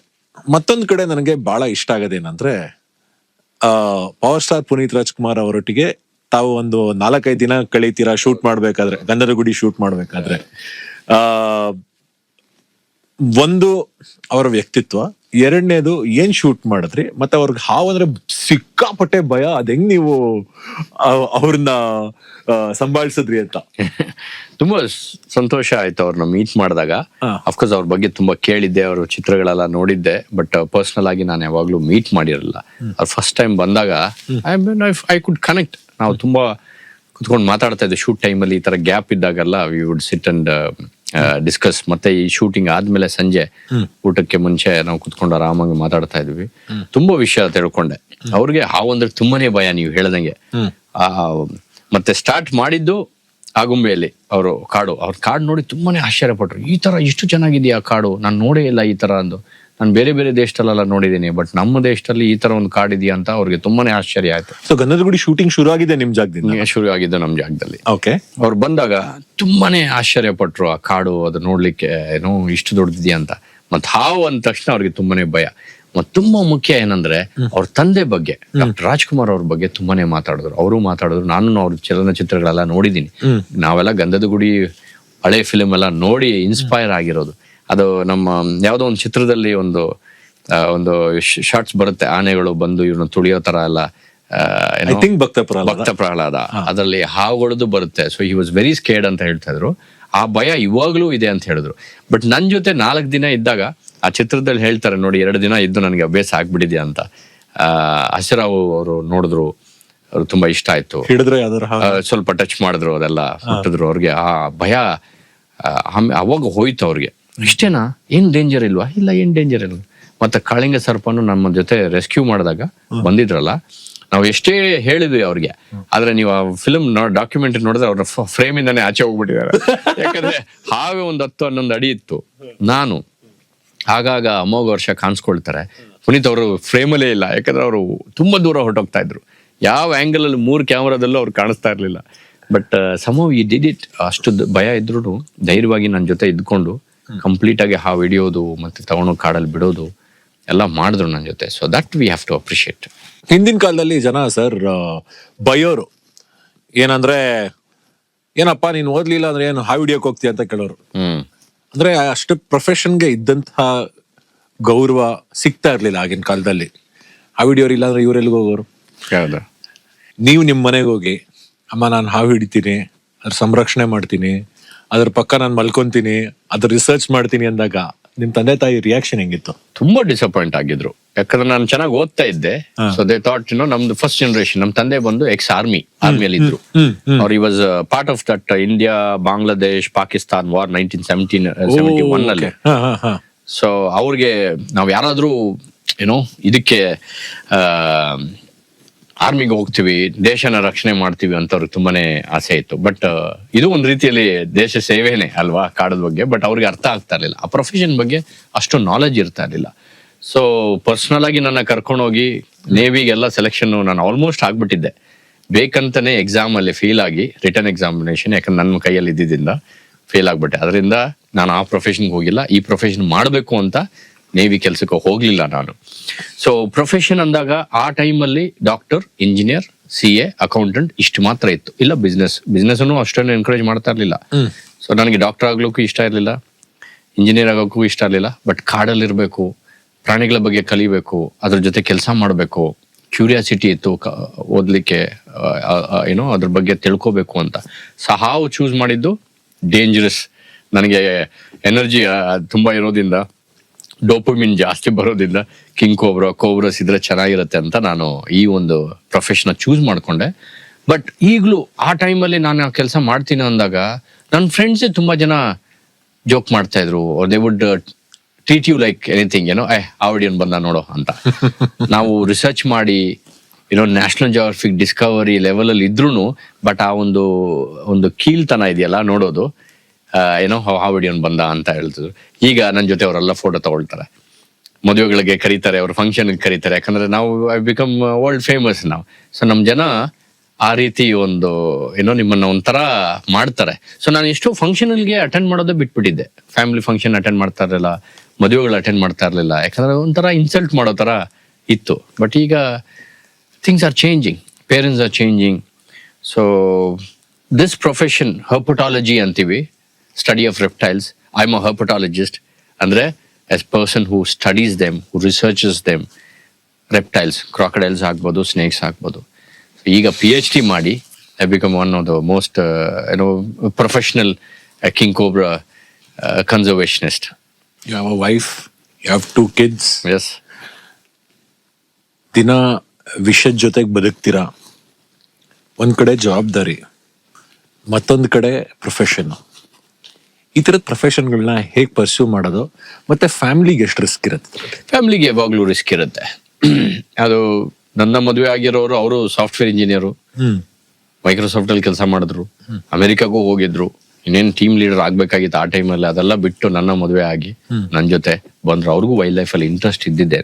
ಮತ್ತೊಂದ್ ಕಡೆ ನನಗೆ ಬಹಳ ಇಷ್ಟ ಆಗೋದೇನಂದ್ರೆ, ಪವರ್ ಸ್ಟಾರ್ ಪುನೀತ್ ರಾಜ್ಕುಮಾರ್ ಅವರೊಟ್ಟಿಗೆ ತಾವು ಒಂದು 4-5 ದಿನ ಕಳೀತೀರಾ ಶೂಟ್ ಮಾಡ್ಬೇಕಾದ್ರೆ, ಗಂಧದ ಗುಡಿ ಶೂಟ್ ಮಾಡ್ಬೇಕಾದ್ರೆ. ಒಂದು ಅವರ ವ್ಯಕ್ತಿತ್ವ, ಎರಡನೇದು ಏನ್ ಶೂಟ್ ಮಾಡಿದ್ರಿ, ಮತ್ತೆ ಅವ್ರಿಗೆ ಹಾವು ಅಂದ್ರೆ ಸಿಕ್ಕಾಪಟ್ಟೆ ಭಯ, ಅದ್ ಹೆಂಗ್ ನೀವು ಅವ್ರನ್ನ ಸಂಭಾಳಿಸಿದ್ರಿ ಅಂತ. ತುಂಬಾ ಸಂತೋಷ ಆಯ್ತು ಅವ್ರನ್ನ ಮೀಟ್ ಮಾಡಿದಾಗ. ಅಫ್ಕೋರ್ಸ್ ಅವ್ರ ಬಗ್ಗೆ ತುಂಬಾ ಕೇಳಿದ್ದೆ, ಅವ್ರ ಚಿತ್ರಗಳೆಲ್ಲ ನೋಡಿದ್ದೆ, ಬಟ್ ಪರ್ಸನಲ್ ಆಗಿ ನಾನು ಯಾವಾಗ್ಲೂ ಮೀಟ್ ಮಾಡಿರಲಿಲ್ಲ. ಅವ್ರು ಫಸ್ಟ್ ಟೈಮ್ ಬಂದಾಗ ಐ ಕುಡ್ ಕನೆಕ್ಟ್. ನಾವು ತುಂಬಾ ಕುತ್ಕೊಂಡು ಮಾತಾಡ್ತಾ ಇದ್ದೆ ಶೂಟ್ ಟೈಮಲ್ಲಿ. ಈ ತರ ಗ್ಯಾಪ್ ಇದ್ದಾಗೆಲ್ಲ we would sit and discuss. ಮತ್ತೆ ಈ ಶೂಟಿಂಗ್ ಆದ್ಮೇಲೆ ಸಂಜೆ ಊಟಕ್ಕೆ ಮುಂಚೆ ನಾವು ಕುತ್ಕೊಂಡು ಆರಾಮಾಗಿ ಮಾತಾಡ್ತಾ ಇದ್ವಿ. ತುಂಬಾ ವಿಷಯ ತಿಳ್ಕೊಂಡೆ. ಅವ್ರಿಗೆ ಹಾವು ಅಂದ್ರೆ ತುಂಬಾನೇ ಭಯ, ನೀವು ಹೇಳ್ದಂಗೆ. ಮತ್ತೆ ಸ್ಟಾರ್ಟ್ ಮಾಡಿದ್ದು ಆಗುಂಬೆಯಲ್ಲಿ ಅವರು ಅವ್ರ ಕಾಡು ನೋಡಿ ತುಂಬಾನೇ ಆಶ್ಚರ್ಯಪಟ್ರು. ಈ ತರ ಇಷ್ಟು ಚೆನ್ನಾಗಿದೆಯಾ ಕಾಡು, ನಾನು ನೋಡೇ ಇಲ್ಲ ಈ ತರ ಅಂದು. ನಾನು ಬೇರೆ ಬೇರೆ ದೇಶದಲ್ಲೆಲ್ಲ ನೋಡಿದ್ದೀನಿ, ಬಟ್ ನಮ್ಮ ದೇಶದಲ್ಲಿ ಈ ತರ ಒಂದು ಕಾಡ್ ಇದೆಯಾ ಅಂತ ಅವ್ರಿಗೆ ತುಂಬಾನೇ ಆಶ್ಚರ್ಯ ಆಯ್ತು. ಸೊ ಗಂಧದ ಗುಡಿ ಶೂಟಿಂಗ್ ಶುರು ಆಗಿದೆ ನಿಮ್ ಜಾಗದಿಂದ? ಶುರು ಆಗಿದ್ದು ನಮ್ಮ ಜಾಗದಲ್ಲಿ. ಓಕೆ. ಅವ್ರು ಬಂದಾಗ ತುಂಬಾನೇ ಆಶ್ಚರ್ಯ ಪಟ್ರು, ಆ ಕಾಡು ಅದು ನೋಡ್ಲಿಕ್ಕೆ ಏನೋ ಇಷ್ಟು ದೊಡ್ಡದಿದೆಯಾ ಅಂತ. ಮತ್ ಹಾವು ಅಂದ ತಕ್ಷಣ ಅವ್ರಿಗೆ ತುಂಬಾನೇ ಭಯ. ಮತ್ ತುಂಬಾ ಮುಖ್ಯ ಏನಂದ್ರೆ ಅವ್ರ ತಂದೆ ಬಗ್ಗೆ, ಡಾಕ್ಟರ್ ರಾಜ್ಕುಮಾರ್ ಅವ್ರ ಬಗ್ಗೆ ತುಂಬಾನೇ ಮಾತಾಡಿದ್ರು. ಅವರು ಮಾತಾಡಿದ್ರು, ನಾನು ಅವ್ರ ಚಲನಚಿತ್ರಗಳೆಲ್ಲ ನೋಡಿದೀನಿ. ನಾವೆಲ್ಲ ಗಂಧದ ಗುಡಿ ಹಳೆ ಫಿಲ್ಮ್ ಎಲ್ಲ ನೋಡಿ ಇನ್ಸ್ಪೈರ್ ಆಗಿರೋದು. ಅದು ನಮ್ಮ ಯಾವ್ದೋ ಒಂದು ಚಿತ್ರದಲ್ಲಿ ಒಂದು ಶಾರ್ಟ್ಸ್ ಬರುತ್ತೆ, ಆನೆಗಳು ಬಂದು ಇವ್ರನ್ನ ತುಳಿಯೋ ತರ ಎಲ್ಲ, ಭಕ್ತ ಪ್ರಹ್ಲಾದ, ಅದರಲ್ಲಿ ಹಾವುಗಳದ್ದು ಬರುತ್ತೆ. So he was very scared ಅಂತ ಹೇಳ್ತಾ ಇದ್ರು. ಆ ಭಯ ಇವಾಗ್ಲೂ ಇದೆ ಅಂತ ಹೇಳಿದ್ರು. ಬಟ್ ನನ್ ಜೊತೆ 4 ದಿನ ಇದ್ದಾಗ ಆ ಚಿತ್ರದಲ್ಲಿ ಹೇಳ್ತಾರೆ ನೋಡಿ, 2 ದಿನ ಇದ್ದು ನನಗೆ ಅಭ್ಯಾಸ ಆಗ್ಬಿಟ್ಟಿದ್ಯಾ ಅಂತ. ಹಸಿರಾವು ಅವರು ನೋಡಿದ್ರು, ಅವ್ರು ತುಂಬಾ ಇಷ್ಟ ಆಯ್ತು, ಸ್ವಲ್ಪ ಟಚ್ ಮಾಡಿದ್ರು, ಅದೆಲ್ಲ ಮುಟ್ಟಿದ್ರು. ಅವ್ರಿಗೆ ಆ ಭಯ ಅವಾಗ ಹೋಯ್ತು ಅವ್ರಿಗೆ. ಇಷ್ಟೇನಾ, ಏನ್ ಡೇಂಜರ್ ಇಲ್ವಾ? ಇಲ್ಲ, ಏನ್ ಡೇಂಜರ್ ಇಲ್ಲ. ಮತ್ತೆ ಕಾಳಿಂಗ ಸರ್ಪನು ನಮ್ಮ ಜೊತೆ ರೆಸ್ಕ್ಯೂ ಮಾಡಿದಾಗ ಬಂದಿದ್ರಲ್ಲ, ನಾವು ಎಷ್ಟೇ ಹೇಳಿದ್ವಿ ಅವ್ರಿಗೆ, ಆದ್ರೆ ನೀವು ಆ ಫಿಲ್ಮ್ ಡಾಕ್ಯುಮೆಂಟರಿ ನೋಡಿದ್ರೆ ಅವ್ರ ಫ್ರೇಮ್ ಇಂದಾನೆ ಆಚೆ ಹೋಗ್ಬಿಟ್ಟಿದ್ದಾರೆ. ಯಾಕಂದ್ರೆ ಹಾವೇ ಒಂದು 10-11 ಅಡಿ ಇತ್ತು. ನಾನು ಆಗಾಗ ಅಮೋಘ ವರ್ಷ ಕಾಣಿಸ್ಕೊಳ್ತಾರೆ, ಪುನೀತ್ ಅವರು ಫ್ರೇಮಲ್ಲೇ ಇಲ್ಲ, ಯಾಕಂದ್ರೆ ಅವರು ತುಂಬಾ ದೂರ ಹೊರಟೋಗ್ತಾ ಇದ್ರು. ಯಾವ ಆಂಗಲ್ ಅಲ್ಲಿ 3 ಕ್ಯಾಮ್ರಾದಲ್ಲೂ ಅವ್ರು ಕಾಣಿಸ್ತಾ ಇರ್ಲಿಲ್ಲ. ಬಟ್ ಸಮವ್ ಈ ಡಿಡ್ ಇಟ್. ಅಷ್ಟು ಭಯ ಇದ್ರು ಧೈರ್ಯವಾಗಿ ನನ್ನ ಜೊತೆ ಇದ್ಕೊಂಡು ಕಂಪ್ಲೀಟ್ ಆಗಿ ಹಾವು ಹಿಡಿಯೋದು ಮತ್ತೆ ತಗೊಂಡೋಗಿ ಕಾಡಲ್ಲಿ ಬಿಡೋದು ಎಲ್ಲ ಮಾಡಿದ್ರು ನನ್ನ ಜೊತೆ. So that we have to appreciate. ಹಿಂದಿನ ಕಾಲದಲ್ಲಿ ಜನ ಸರ್ ಬಯೋರು ಏನಂದ್ರೆ, ಏನಪ್ಪಾ ನೀನ್ ಓದ್ಲಿಲ್ಲ ಅಂದ್ರೆ ಏನು ಹಾವು ಹಿಡಿಯೋಕ್ ಹೋಗ್ತೀಯ ಅಂತ ಕೇಳೋರು. ಅಂದ್ರೆ ಅಷ್ಟು ಪ್ರೊಫೆಷನ್ಗೆ ಇದ್ದಂತಹ ಗೌರವ ಸಿಗ್ತಾ ಇರ್ಲಿಲ್ಲ ಆಗಿನ ಕಾಲದಲ್ಲಿ. ಹಾವು ಹಿಡಿಯೋರು ಇಲ್ಲ ಅಂದ್ರೆ ಇವರೆಲ್ಲಿಗೆ ಹೋಗೋರು? ನೀವು ನಿಮ್ ಮನೆಗೆ ಹೋಗಿ, ಅಮ್ಮ ನಾನು ಹಾವು ಹಿಡಿತೀನಿ, ಅದ್ರ ಸಂರಕ್ಷಣೆ ಮಾಡ್ತೀನಿ, ಅದ್ರ ಪಕ್ಕ ನಾನು ಮಲ್ಕೊಂತೀನಿ, ಅದ್ರ ರಿಸರ್ಚ್ ಮಾಡ್ತೀನಿ ಅಂದಾಗ ನಿಮ್ ತಂದೆ ತಾಯಿ ರಿಯಾಕ್ಷನ್ ಹೆಂಗಿತ್ತು? ತುಂಬಾ ಡಿಸಪಾಯಿಂಟ್ ಆಗಿದ್ರು. ಯಾಕಂದ್ರೆ ನಾನು ಚೆನ್ನಾಗಿ ಓದ್ತಾ ಇದ್ದೆ. ಸೊ ದೇ ಥಾಟ್ ನಮ್ದು ಫಸ್ಟ್ ಜನರೇಷನ್, ನಮ್ ತಂದೆ ಬಂದು ಎಕ್ಸ್ ಆರ್ಮಿಯಲ್ಲಿ ಇದ್ರು. ಅವ್ರು ಈ was part of that India Bangladesh Pakistan war 1971 ನಲ್ಲಿ. ಸೊ ಅವ್ರಿಗೆ ನಾವ್ ಯಾರಾದ್ರೂ ಏನೋ ಇದಕ್ಕೆ ಆರ್ಮಿಗೆ ಹೋಗ್ತೀವಿ, ದೇಶನ ರಕ್ಷಣೆ ಮಾಡ್ತೀವಿ ಅಂತ ಅವ್ರಿಗೆ ತುಂಬಾನೇ ಆಸೆ ಇತ್ತು. ಬಟ್ ಇದು ಒಂದ್ ರೀತಿಯಲ್ಲಿ ದೇಶ ಸೇವೆನೇ ಅಲ್ವಾ, ಕಾಡದ ಬಗ್ಗೆ. ಬಟ್ ಅವ್ರಿಗೆ ಅರ್ಥ ಆಗ್ತಾ ಇರ್ಲಿಲ್ಲ, ಆ ಪ್ರೊಫೆಷನ್ ಬಗ್ಗೆ ಅಷ್ಟು ನಾಲೆಜ್ ಇರ್ತಾ ಇರ್ಲಿಲ್ಲ. ಸೊ ಪರ್ಸನಲ್ ಆಗಿ ನನ್ನ ಕರ್ಕೊಂಡೋಗಿ ನೇವಿಗೆಲ್ಲ ಸೆಲೆಕ್ಷನ್ ನಾನು ಆಲ್ಮೋಸ್ಟ್ ಆಗ್ಬಿಟ್ಟಿದ್ದೆ. ಬೇಕಂತಾನೆ ಎಕ್ಸಾಮ್ ಅಲ್ಲಿ ಫೇಲ್ ಆಗಿ, ರಿಟರ್ನ್ ಎಕ್ಸಾಮಿನೇಷನ್, ಯಾಕಂದ್ರೆ ನನ್ನ ಕೈಯಲ್ಲಿ ಇದ್ದಿದ್ದರಿಂದ ಫೇಲ್ ಆಗ್ಬಿಟ್ಟೆ. ಅದರಿಂದ ನಾನು ಆ ಪ್ರೊಫೆಷನ್ಗೆ ಹೋಗಿಲ್ಲ. ಈ ಪ್ರೊಫೆಷನ್ ಮಾಡಬೇಕು ಅಂತ ನೇವಿ ಕೆಲ್ಸಕ್ಕೆ ಹೋಗ್ಲಿಲ್ಲ ನಾನು. ಸೊ ಪ್ರೊಫೆಷನ್ ಅಂದಾಗ ಆ ಟೈಮಲ್ಲಿ ಡಾಕ್ಟರ್, ಇಂಜಿನಿಯರ್, CA, ಅಕೌಂಟೆಂಟ್ ಇಷ್ಟು ಮಾತ್ರ ಇತ್ತು. ಇಲ್ಲ ಬಿಸ್ನೆಸ್ ಅಷ್ಟೊಂದು ಎನ್ಕರೇಜ್ ಮಾಡ್ತಾ ಇರ್ಲಿಲ್ಲ. ಸೊ ನನಗೆ ಡಾಕ್ಟರ್ ಆಗ್ಲಿಕ್ಕೂ ಇಷ್ಟ ಇರ್ಲಿಲ್ಲ, ಇಂಜಿನಿಯರ್ ಆಗೋಕ್ಕೂ ಇಷ್ಟ ಇರ್ಲಿಲ್ಲ. ಬಟ್ ಕಾಡಲ್ಲಿರ್ಬೇಕು, ಪ್ರಾಣಿಗಳ ಬಗ್ಗೆ ಕಲಿಬೇಕು, ಅದ್ರ ಜೊತೆ ಕೆಲಸ ಮಾಡಬೇಕು, ಕ್ಯೂರಿಯಾಸಿಟಿ ಇತ್ತು ಓದ್ಲಿಕ್ಕೆ, ಏನೋ ಅದ್ರ ಬಗ್ಗೆ ತಿಳ್ಕೋಬೇಕು ಅಂತ. ಹಾವು ಚೂಸ್ ಮಾಡಿದ್ದು ಡೇಂಜರಸ್. ನನಗೆ ಎನರ್ಜಿ ತುಂಬಾ ಇರೋದ್ರಿಂದ, ಡೋಪಮಿನ್ ಜಾಸ್ತಿ ಬರೋದ್ರಿಂದ ಕಿಂಗ್ ಕೋಬ್ರಸ್ ಇದ್ರೆ ಚೆನ್ನಾಗಿರುತ್ತೆ ಅಂತ ನಾನು ಈ ಒಂದು ಪ್ರೊಫೆಷನ್ ಚೂಸ್ ಮಾಡ್ಕೊಂಡೆ. ಬಟ್ ಈಗಲೂ ಆ ಟೈಮಲ್ಲಿ ನಾನು ಕೆಲಸ ಮಾಡ್ತೀನಿ ಅಂದಾಗ ನನ್ನ ಫ್ರೆಂಡ್ಸೇ ತುಂಬಾ ಜನ ಜೋಕ್ ಮಾಡ್ತಾ ಇದ್ರು. They would treat you like anything, ಏನೋ ಆವಡಿಯನ್ ಬಂದ ನೋಡೋ ಅಂತ. ನಾವು ರಿಸರ್ಚ್ ಮಾಡಿ ಏನೋ ನ್ಯಾಷನಲ್ ಜಿಯೋಗ್ರಫಿಕ್ ಡಿಸ್ಕವರಿ ಲೆವೆಲ್ ಅಲ್ಲಿ ಇದ್ರೂ, ಬಟ್ ಆ ಒಂದು ಕೀಳ್ತನ ಇದೆಯಲ್ಲ ನೋಡೋದು, ಏನೋ ಹಾವಡಿಯನ್ ಬಂದ ಅಂತ ಹೇಳ್ತಿದ್ರು. ಈಗ ನನ್ನ ಜೊತೆ ಅವರೆಲ್ಲ ಫೋಟೋ ತಗೊಳ್ತಾರೆ, ಮದುವೆಗಳಿಗೆ ಕರೀತಾರೆ, ಅವ್ರ ಫಂಕ್ಷನ್ ಕರೀತಾರೆ. ಯಾಕಂದ್ರೆ ನಾವು ಬಿಕಮ್ ವರ್ಲ್ಡ್ ಫೇಮಸ್ ನಾವು. ಸೊ ನಮ್ ಜನ ಆ ರೀತಿ ಒಂದು ಏನೋ ನಿಮ್ಮನ್ನ ಒಂಥರ ಮಾಡ್ತಾರೆ. ಸೊ ನಾನು ಎಷ್ಟೋ ಫಂಕ್ಷನ್ಗೆ ಅಟೆಂಡ್ ಮಾಡೋದೇ ಬಿಟ್ಬಿಟ್ಟಿದ್ದೆ. ಫ್ಯಾಮಿಲಿ ಫಂಕ್ಷನ್ ಅಟೆಂಡ್ ಮಾಡ್ತಾ ಇರಲಿಲ್ಲ, ಮದುವೆಗಳು ಅಟೆಂಡ್ ಮಾಡ್ತಾ ಇರ್ಲಿಲ್ಲ. ಯಾಕಂದ್ರೆ ಒಂಥರ ಇನ್ಸಲ್ಟ್ ಮಾಡೋ ತರ ಇತ್ತು. ಬಟ್ ಈಗ things are changing, parents are changing. So this profession herpetology ಅಂತೀವಿ, study of reptiles. I am a herpetologist. ಅಂದ್ರೆ as person who studies them, who researches them, reptiles, crocodiles ಆಗ್ಬೋದು, snakes ಆಗ್ಬೋದು. ಈಗ PhD ಮಾಡಿ I become one of the most professional king cobra conservationist. You have a wife, you have 2 kids. Yes. ದಿನ ವಿಷಯದ ಜೊತೆಗೆ ಬದುಕ್ತೀರಾ. ಒಂದ್ ಕಡೆ ಜವಾಬ್ದಾರಿ, ಮತ್ತೊಂದ್ ಕಡೆ ಪ್ರೊಫೆಷನ್. ಈ ತರದ ಪ್ರೊಫೆಷನ್ಗಳನ್ನ ಹೇಗೆ ಪರ್ಸ್ಯೂ ಮಾಡೋದು, ಮತ್ತೆ ಫ್ಯಾಮಿಲಿಗೆ ಎಷ್ಟು ರಿಸ್ಕ್ ಇರುತ್ತೆ? ಫ್ಯಾಮಿಲಿಗೆ ಯಾವಾಗ್ಲೂ ರಿಸ್ಕ್ ಇರುತ್ತೆ. ಅದು ನನ್ನ ಮದುವೆ ಆಗಿರೋರು, ಅವರು ಸಾಫ್ಟ್ವೇರ್ ಇಂಜಿನಿಯರು, ಮೈಕ್ರೋಸಾಫ್ಟ್ ಅಲ್ಲಿ ಕೆಲಸ ಮಾಡಿದ್ರು, ಅಮೆರಿಕಾಗೂ ಹೋಗಿದ್ರು, ಇನ್ನೇನು ಟೀಮ್ ಲೀಡರ್ ಆಗ್ಬೇಕಾಗಿತ್ತು ಆ ಟೈಮಲ್ಲಿ, ಅದೆಲ್ಲ ಬಿಟ್ಟು ನನ್ನ ಮದುವೆ ಆಗಿ ನನ್ನ ಜೊತೆ ಬಂದ್ರು. ಅವ್ರಿಗೂ ವೈಲ್ಡ್ ಲೈಫ್ ಅಲ್ಲಿ ಇಂಟ್ರೆಸ್ಟ್ ಇದ್ದಿದ್ದೆ.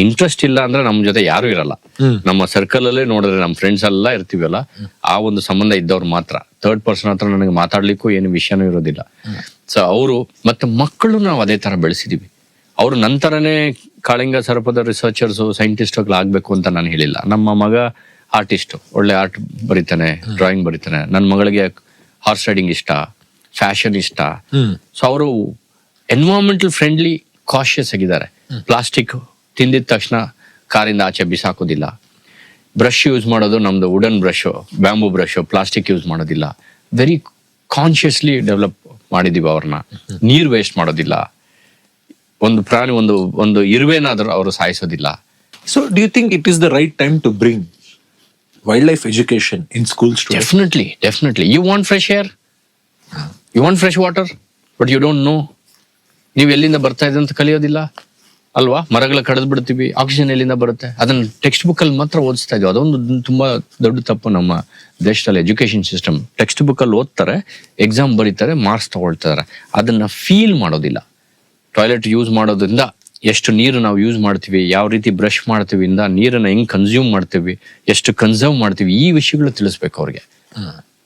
ಇಂಟ್ರೆಸ್ಟ್ ಇಲ್ಲ ಅಂದ್ರೆ ನಮ್ ಜೊತೆ ಯಾರು ಇರಲ್ಲ. ನಮ್ಮ ಸರ್ಕಲ್ ಅಲ್ಲೇ ನೋಡಿದ್ರೆ ನಮ್ಮ ಫ್ರೆಂಡ್ಸ್ ಎಲ್ಲ ಇರ್ತೀವಲ್ಲ, ಆ ಒಂದು ಸಂಬಂಧ ಇದ್ದವ್ರು ಮಾತ್ರ. ಥರ್ಡ್ ಪರ್ಸನ್ ಹತ್ರ ನನಗೆ ಮಾತಾಡ್ಲಿಕ್ಕೂ ಏನು ವಿಷಯನೂ ಇರೋದಿಲ್ಲ. ಸೊ ಅವರು ಮತ್ತೆ ಮಕ್ಕಳು ನಾವು ಅದೇ ತರ ಬೆಳೆಸಿದೀವಿ. ಅವ್ರು ನಂತರನೇ ಕಾಳಿಂಗ ಸರ್ಪದ ರಿಸರ್ಚರ್ಸ್ ಸೈಂಟಿಸ್ಟ್ ಆಗ್ಬೇಕು ಅಂತ ನಾನು ಹೇಳಿಲ್ಲ. ನಮ್ಮ ಮಗ ಆರ್ಟಿಸ್ಟ್, ಒಳ್ಳೆ ಆರ್ಟ್ ಬರೀತಾನೆ, ಡ್ರಾಯಿಂಗ್ ಬರೀತಾನೆ. ನನ್ನ ಮಗಳಿಗೆ ಹಾರ್ಸ್ ರೈಡಿಂಗ್ ಇಷ್ಟ, ಫ್ಯಾಷನ್ ಇಷ್ಟ. ಸೊ ಅವರು ಎನ್ವೈರನ್ಮೆಂಟಲ್ ಫ್ರೆಂಡ್ಲಿ, ಕಾಶಿಯಸ್ ಆಗಿದ್ದಾರೆ. ಪ್ಲಾಸ್ಟಿಕ್ ತಿಂದಿದ ತಕ್ಷಣ ಕಾರಿಂದ ಆಚೆ ಬಿಸಾಕೋದಿಲ್ಲ. ಬ್ರಷ್ ಯೂಸ್ ಮಾಡೋದು ನಮ್ದು wooden brush, bamboo brush, plastic use ಮಾಡೋದಿಲ್ಲ. ವೆರಿ ಕಾನ್ಶಿಯಸ್ಲಿ ಡೆವಲಪ್ ಮಾಡಿದೀವಿ ಅವ್ರನ್ನ. ನೀರ್ ವೇಸ್ಟ್ ಮಾಡೋದಿಲ್ಲ. ಒಂದು ಪ್ರಾಣಿ, ಒಂದು ಇರುವೆನಾದ್ರೂ ಅವರು ಸಾಯಿಸೋದಿಲ್ಲ. So do you think it is the right time to bring wildlife education in schools today? Definitely. You want fresh air? You want fresh water? But you don't know. ನೀವು ಎಲ್ಲಿಂದ ಬರ್ತಾ ಇದೆ ಅಂತ ಕಲಿಯೋದಿಲ್ಲ ಅಲ್ವಾ? ಮರಗಳ ಕಡಿದು ಬಿಡ್ತೀವಿ, ಆಕ್ಸಿಜನ್ ಎಲ್ಲಿಂದ ಬರುತ್ತೆ? ಅದನ್ನ ಟೆಕ್ಸ್ಟ್ ಬುಕ್ ಅಲ್ಲಿ ಮಾತ್ರ ಓದಿಸ್ತಾ ಇದೀವಿ. ಅದೊಂದು ತುಂಬಾ ದೊಡ್ಡ ತಪ್ಪು ನಮ್ಮ ದೇಶದಲ್ಲಿ. ಎಜುಕೇಶನ್ ಸಿಸ್ಟಮ್ ಟೆಕ್ಸ್ಟ್ ಬುಕ್ ಅಲ್ಲಿ ಓದ್ತಾರೆ, ಎಕ್ಸಾಮ್ ಬರೀತಾರೆ, ಮಾರ್ಕ್ಸ್ ತಗೊಳ್ತಾರೆ. ಅದನ್ನ ಫೀಲ್ ಮಾಡೋದಿಲ್ಲ. ಟಾಯ್ಲೆಟ್ ಯೂಸ್ ಮಾಡೋದ್ರಿಂದ ಎಷ್ಟು ನೀರು ನಾವು ಯೂಸ್ ಮಾಡ್ತೀವಿ, ಯಾವ ರೀತಿ ಬ್ರಷ್ ಮಾಡ್ತೀವಿ, ನೀರನ್ನ ಹೆಂಗ್ ಕನ್ಸ್ಯೂಮ್ ಮಾಡ್ತೀವಿ, ಎಷ್ಟು ಕನ್ಸರ್ವ್ ಮಾಡ್ತೀವಿ, ಈ ವಿಷಯಗಳು ತಿಳಿಸ್ಬೇಕು ಅವ್ರಿಗೆ.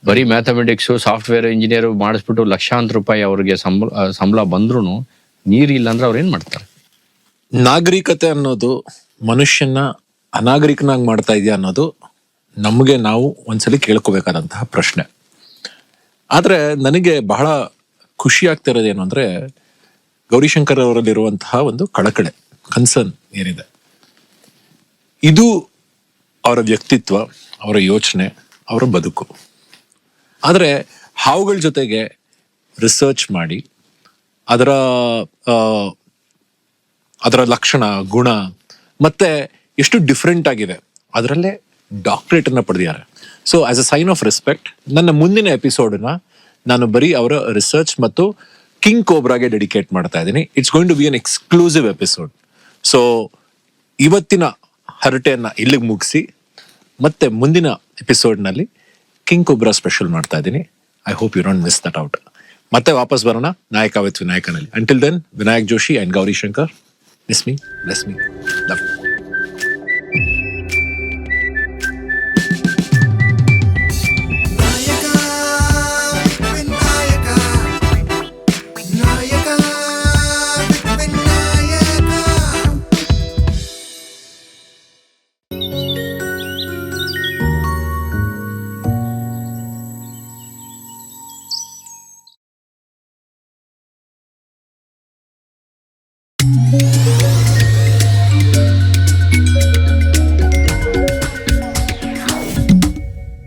ಬರೀ ಮ್ಯಾಥಮೆಟಿಕ್ಸ್, ಸಾಫ್ಟ್ವೇರ್ ಇಂಜಿನಿಯರ್ ಮಾಡಿಸ್ಬಿಟ್ಟು ಲಕ್ಷಾಂತರ ರೂಪಾಯಿ ಅವ್ರಿಗೆ ಸಂಬಳ ಬಂದ್ರು ನೀರಿಲ್ಲ ಅಂದ್ರೆ ಅವ್ರು ಏನ್ ಮಾಡ್ತಾರೆ? ನಾಗರಿಕತೆ ಅನ್ನೋದು ಮನುಷ್ಯನ ಅನಾಗರಿಕನಾಗಿ ಮಾಡ್ತಾ ಇದೆಯಾ ಅನ್ನೋದು ನಮಗೆ ನಾವು ಒಂದ್ಸಲಿ ಕೇಳ್ಕೋಬೇಕಾದಂತಹ ಪ್ರಶ್ನೆ. ಆದ್ರೆ ನನಗೆ ಬಹಳ ಖುಷಿ ಆಗ್ತಾ ಇರೋದೇನು ಅಂದ್ರೆ, ಗೌರಿಶಂಕರ್ ಅವರಲ್ಲಿರುವಂತಹ ಒಂದು ಕಳಕಳೆ, ಕನ್ಸರ್ನ್ ಏನಿದೆ, ಇದು ಅವರ ವ್ಯಕ್ತಿತ್ವ, ಅವರ ಯೋಚನೆ, ಅವರ ಬದುಕು. ಆದರೆ ಹಾವುಗಳ ಜೊತೆಗೆ ರಿಸರ್ಚ್ ಮಾಡಿ ಅದರ ಲಕ್ಷಣ, ಗುಣ ಮತ್ತೆ ಎಷ್ಟು ಡಿಫ್ರೆಂಟ್ ಆಗಿದೆ, ಅದರಲ್ಲೇ ಡಾಕ್ಟರೇಟ್ ಅನ್ನ ಪಡೆದಿದ್ದಾರೆ. So as a sign of respect, ನನ್ನ ಮುಂದಿನ ಎಪಿಸೋಡ್ನ ನಾನು ಬರೀ ಅವರ ರಿಸರ್ಚ್ ಮತ್ತು ಕಿಂಗ್ ಕೋಬ್ರಾಗೆ ಡೆಡಿಕೇಟ್ ಮಾಡ್ತಾ ಇದ್ದೀನಿ. It's going to be an exclusive episode. So ಇವತ್ತಿನ ಹರಟೆಯನ್ನ ಇಲ್ಲಿಗೆ ಮುಗಿಸಿ ಮತ್ತೆ ಮುಂದಿನ ಎಪಿಸೋಡ್ನಲ್ಲಿ ಕಿಂಗ್ ಕೋಬ್ರಾ ಸ್ಪೆಷಲ್ ಮಾಡ್ತಾ ಇದ್ದೀನಿ. I hope you don't miss that out. ಮತ್ತೆ ವಾಪಸ್ ಬರೋಣ ನಾಯಕ ವಿತ್ ವಿನಾಯಕನಲ್ಲಿ. Until then, Vinayak Joshi and Gowri Shankar, miss me, bless me, love you.